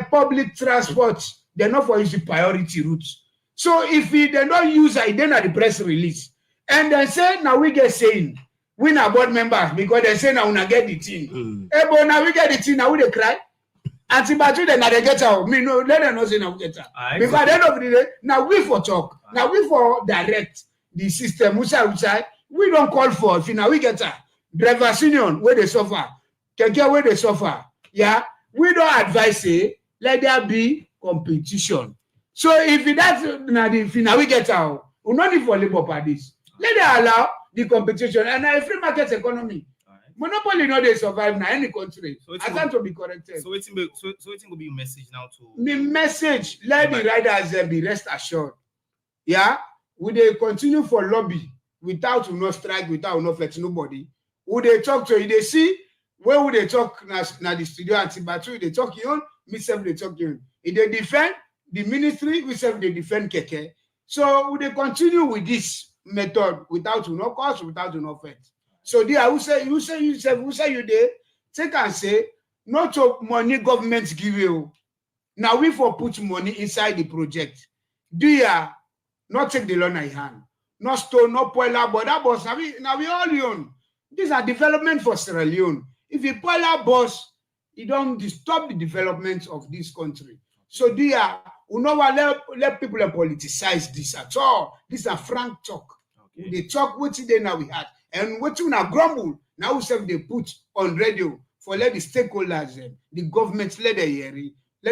public transport they're not for use the priority routes. So if they don't use it, then at the press release, and they say now we get saying. We are board members because they say now we get the team. But now we get the team, now we they cry. Antibatu then they get out. Me no, let them know say now we get out. Because at the end of the day, now we for talk. Now we for direct the system. We don't call for if now we get out. Drivers union where they suffer. Keke where they suffer. Yeah. We don't advise say let there be competition. So if that's now we get out, we not need for labor parties. Let them allow the competition and a free market economy. Monopoly no they survive now any country. So I want to be corrected. So it will be a message now to the message. Let the riders be rest assured. Yeah, would they continue for lobby without no strike, without no flex nobody? Would they talk to you? They see where would they talk now the studio Antibatu they talk you myself they talk you. If they defend the ministry, we self they defend keke. So would they continue with this method without no cost, without no effect? So there, who say you there, take and say, not to money government give you. Now we for put money inside the project. Do ya not take the loan in hand? No stone, no poiler, but that boss, now we all own. These are development for Sierra Leone. If you poiler boss, you don't disturb the development of this country. So do ya, we no let people politicize this at all. This is a frank talk. Okay. They talk what they now we had. And what you now grumble, now we say they put on radio for let the stakeholders, the government, let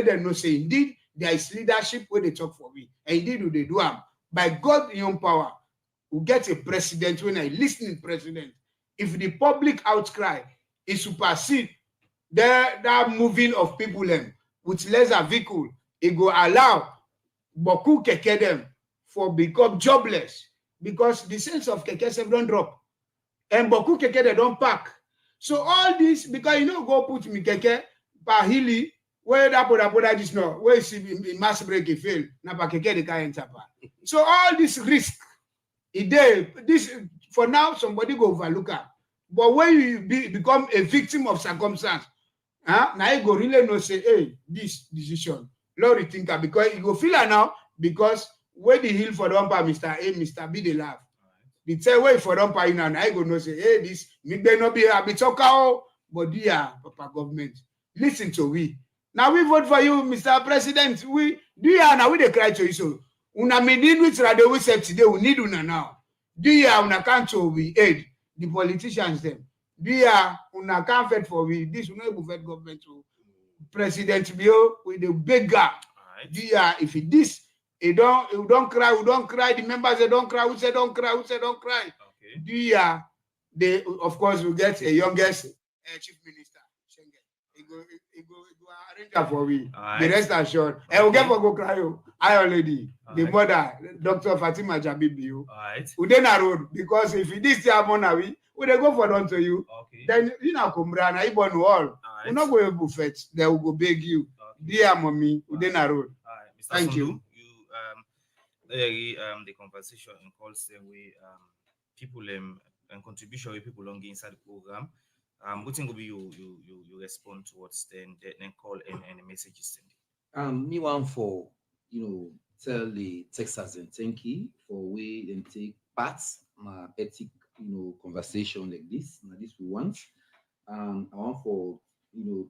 them know say indeed there is leadership where they talk for me. And indeed they do them. By God in your power, we get a president when a listening president. If the public outcry is supersede that moving of people with lesser vehicle, it go allow Boku keke them for become jobless because the sense of keke don't drop. And Boku keke they don't pack. So all this, because you know, go put me keke, pa hilly, where that just now, where you see mass break it fail, na pa keke they can't enter. So all this risk, this for now somebody go overlook her. But when you become a victim of circumstance, now you go really know say, hey, this decision, Lord think because you go feel her now because where the hill for the umpa, Mr. A, Mr. B, they laugh. The tell way for them now, I go no say, hey, this may not be a bit talker, but dear Papa government, listen to we. Now we vote for you, Mr. President. We do ya now we they cry to you so. Una medin which radio we said today we need una now. Do ya una can't we aid the politicians them. Do ya una can't fight for we this we no fed government to President Bio with the big gap. Do ya if it this we don't cry. The members they don't cry. Who say don't cry? Okay. Do ya? They of course will get a youngest chief minister. arrange for we. Alright. The rest assured. And we'll get for go cry. I already the mother, Dr. Fatima Jabibi. Alright. Udena road because if it is your money, we they go for them to you. Okay. Then you know Kumra na Ibon wall. We're not going to fetch. They will go beg you. Dear mommy, Udena road. Mr. Thank Sundu, you. The conversation in calls the way people and contribution with people long inside the program. What thing will be you respond towards then call and messages then? Me one for tell the Texas and thank you for way and take parts my ethic conversation like this. Now this we want. I want for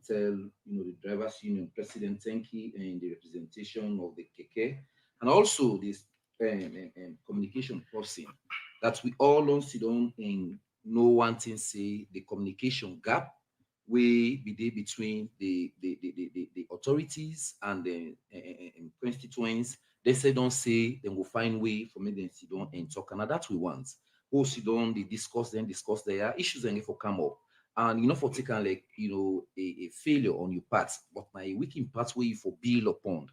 tell the drivers union president thank you and the representation of the KK and also this communication person that we all don't sit down and know one thing say the communication gap we be there between the authorities and the constituents. They say don't say, then we'll find way for me then sit down and talk. And that we want. Go sit down, they discuss there issues and if will come up. And for taking like a failure on your part, but my weakened part where you for build upon.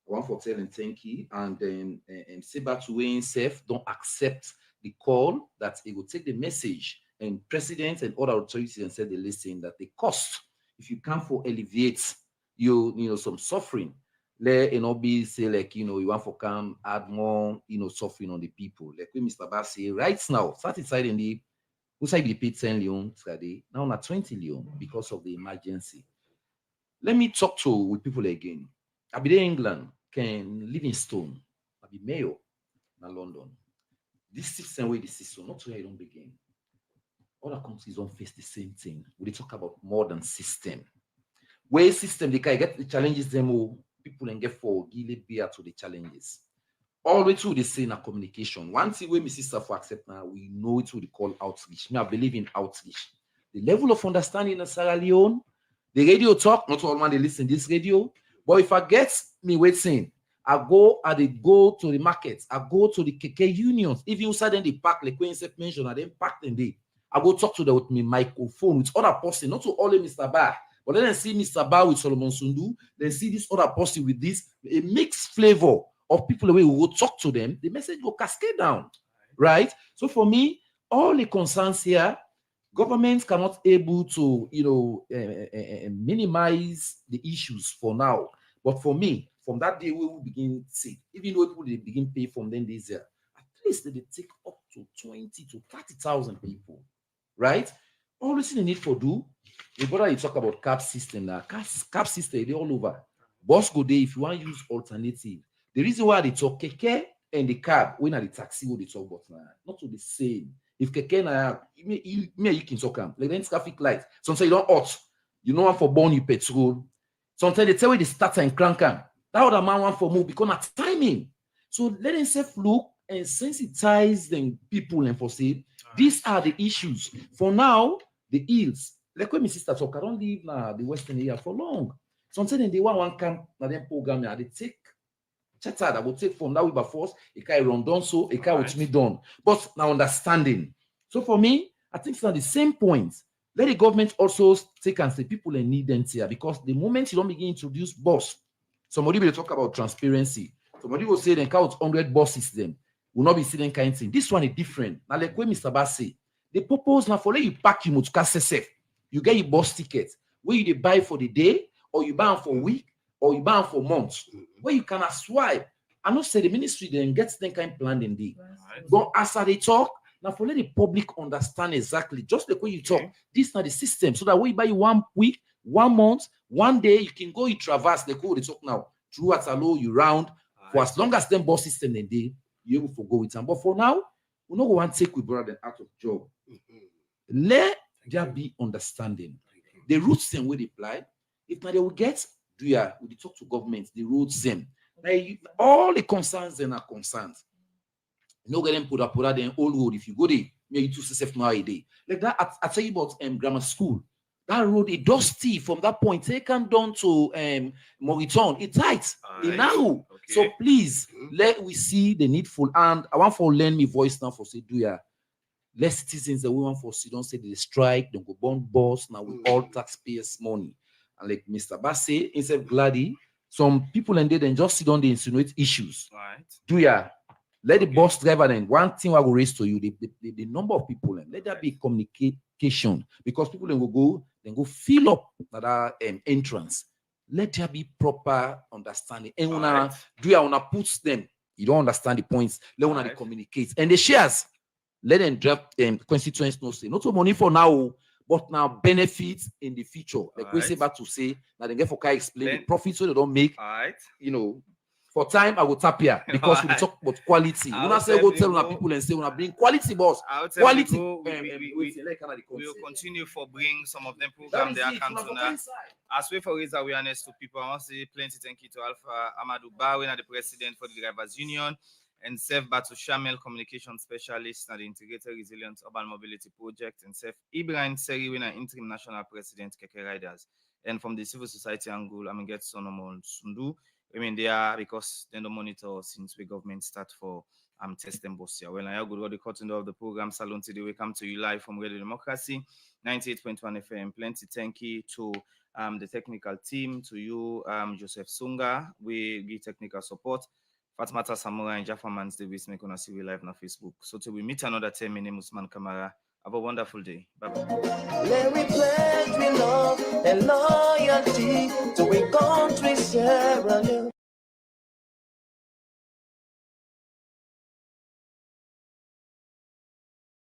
One for telling thank you and then say back to Wayne self, don't accept the call that it will take the message and presidents and other authorities and said they listen that the cost if you come for alleviate some suffering let not be say like you want for come add more suffering on the people like when Mr. Bass say right now start inside in the who say be paid 10 million today now not 20 million because of the emergency. Let me talk with people again. I be there in England can Livingstone I be mayor in London. This system way the system not where I don't begin. Other countries don't face the same thing. We talk about modern system. Where system they can get the challenges them all people and get for gilly beer to the challenges. All the way through the same communication. One thing where my sister for accept now, we know it will be called outreach. Me, I believe in outreach. The level of understanding in Sierra Leone, the radio talk, not all man they listen this radio. But if I get me waiting, I go to the market, I go to the KK unions. If you suddenly the park, like Queen said mentioned, I then pack them there. I go talk to them with my microphone with other person, not to only Mr. Bar, but let them see Mr. Bar with Solomon Sundu, then see this other person with this, a mixed flavor of people who will talk to them, the message will cascade down, right? So for me, all the concerns here, governments cannot able to, minimize the issues for now. But for me, from that day we will begin to see, even though people they begin pay from them this year, at least they take up to 20 to 30,000 people. Right? Always the need for do. The brother you talk about cap system now. Cap system, they all over. Boss go there if you want to use alternative. The reason why they talk keke and the cab, when are the taxi what they talk about now, not to the same. If keke na you can talk like then traffic light. Sometimes you don't hot. You know one for burn you petrol. Sometimes they tell you the starter and crank am. That other man want for move because of timing. So let them self look and sensitize them people and for say these are the issues. For now, the ills. Like when my sister talk, I don't live now the Western area for long. Sometimes they want one camp na them program they take chatter that will take from that way by force. It can run down so it can with me done. But now understanding. So for me, I think it's at the same point. Let the government also take and say people and need them here because the moment you don't begin to introduce boss, somebody will talk about transparency. Somebody will say they count 100 bosses them. Will not be seeing kind of thing. This one is different. Now, like when Mr. Bass say, the purpose now for let you pack you to KSSF, you get your bus ticket, where you buy for the day, or you buy for a week, or you buy for months, where you can swipe. I know say the ministry then gets them kind of plan in day. Right. But as they talk, now for let the public understand exactly, just like when you talk, this is not the system. So that when you buy 1 week, 1 month, 1 day, you can go, you traverse, they call they talk now, through Salone, you round, for as long as them bus system in day, you able to go with them. But for now, we not want to take with brother out of job. Let there be understanding. The routes them where they apply. If now they will get, we talk to government, the roads them. All the concerns then are concerns. You know, get them put up there all road. If you go there, maybe 2 safe now a day. Like that, I tell you about grammar school. That road is dusty from that point. Take them down to Moriton. It's tight. It's narrow. Okay. So please, let we see the needful. And I want for lend me voice now for say, let citizens that we want for see don't say they strike, don't go burn boss now with all taxpayers' money. And like Mr. Bassey, instead of Glady, some people and they then just sit on the insinuate issues. Right. Do ya? Let the bus driver then one thing I will raise to you the number of people and let there be communication because people then will go fill up that entrance. Let there be proper understanding. And when I put them, you don't understand the points. Let when they communicate and the shares. Let them draft constituents no say not so money for now, but now benefits in the future. Like we say back to say that they get for explain the profits so they don't make. You know. For time, I will tap here because we talk about quality. We not say go tell people and say we bring quality, boss. Quality. We will continue for bring some of them program they are Cantona. As we for raise awareness to people, I want to say plenty thank you to Alpha Amadou Bawin, the president for the Drivers Union, and Sef Batu Shamel, communication specialist at the Integrated Resilience Urban Mobility Project, and Sef Ibrahim Seri, interim national president Keke Riders. And from the civil society angle, I'm get Solomon Sundu. I mean, they are because they don't monitor since the government start for testing boss here. Well, I go the cutting of the program Salone today. We come to you live from Radio Democracy, 98.1 FM. Plenty thank you to the technical team, to you, Joseph Sunga. We give technical support. Fatmata Samurai and Jaffa Mans Davis make on see we live on Facebook. So till we meet another 10 minutes, Usman Kamara. Have a wonderful day. Bye-bye. Let we pledge we love and loyalty to a country, Sierra Leone.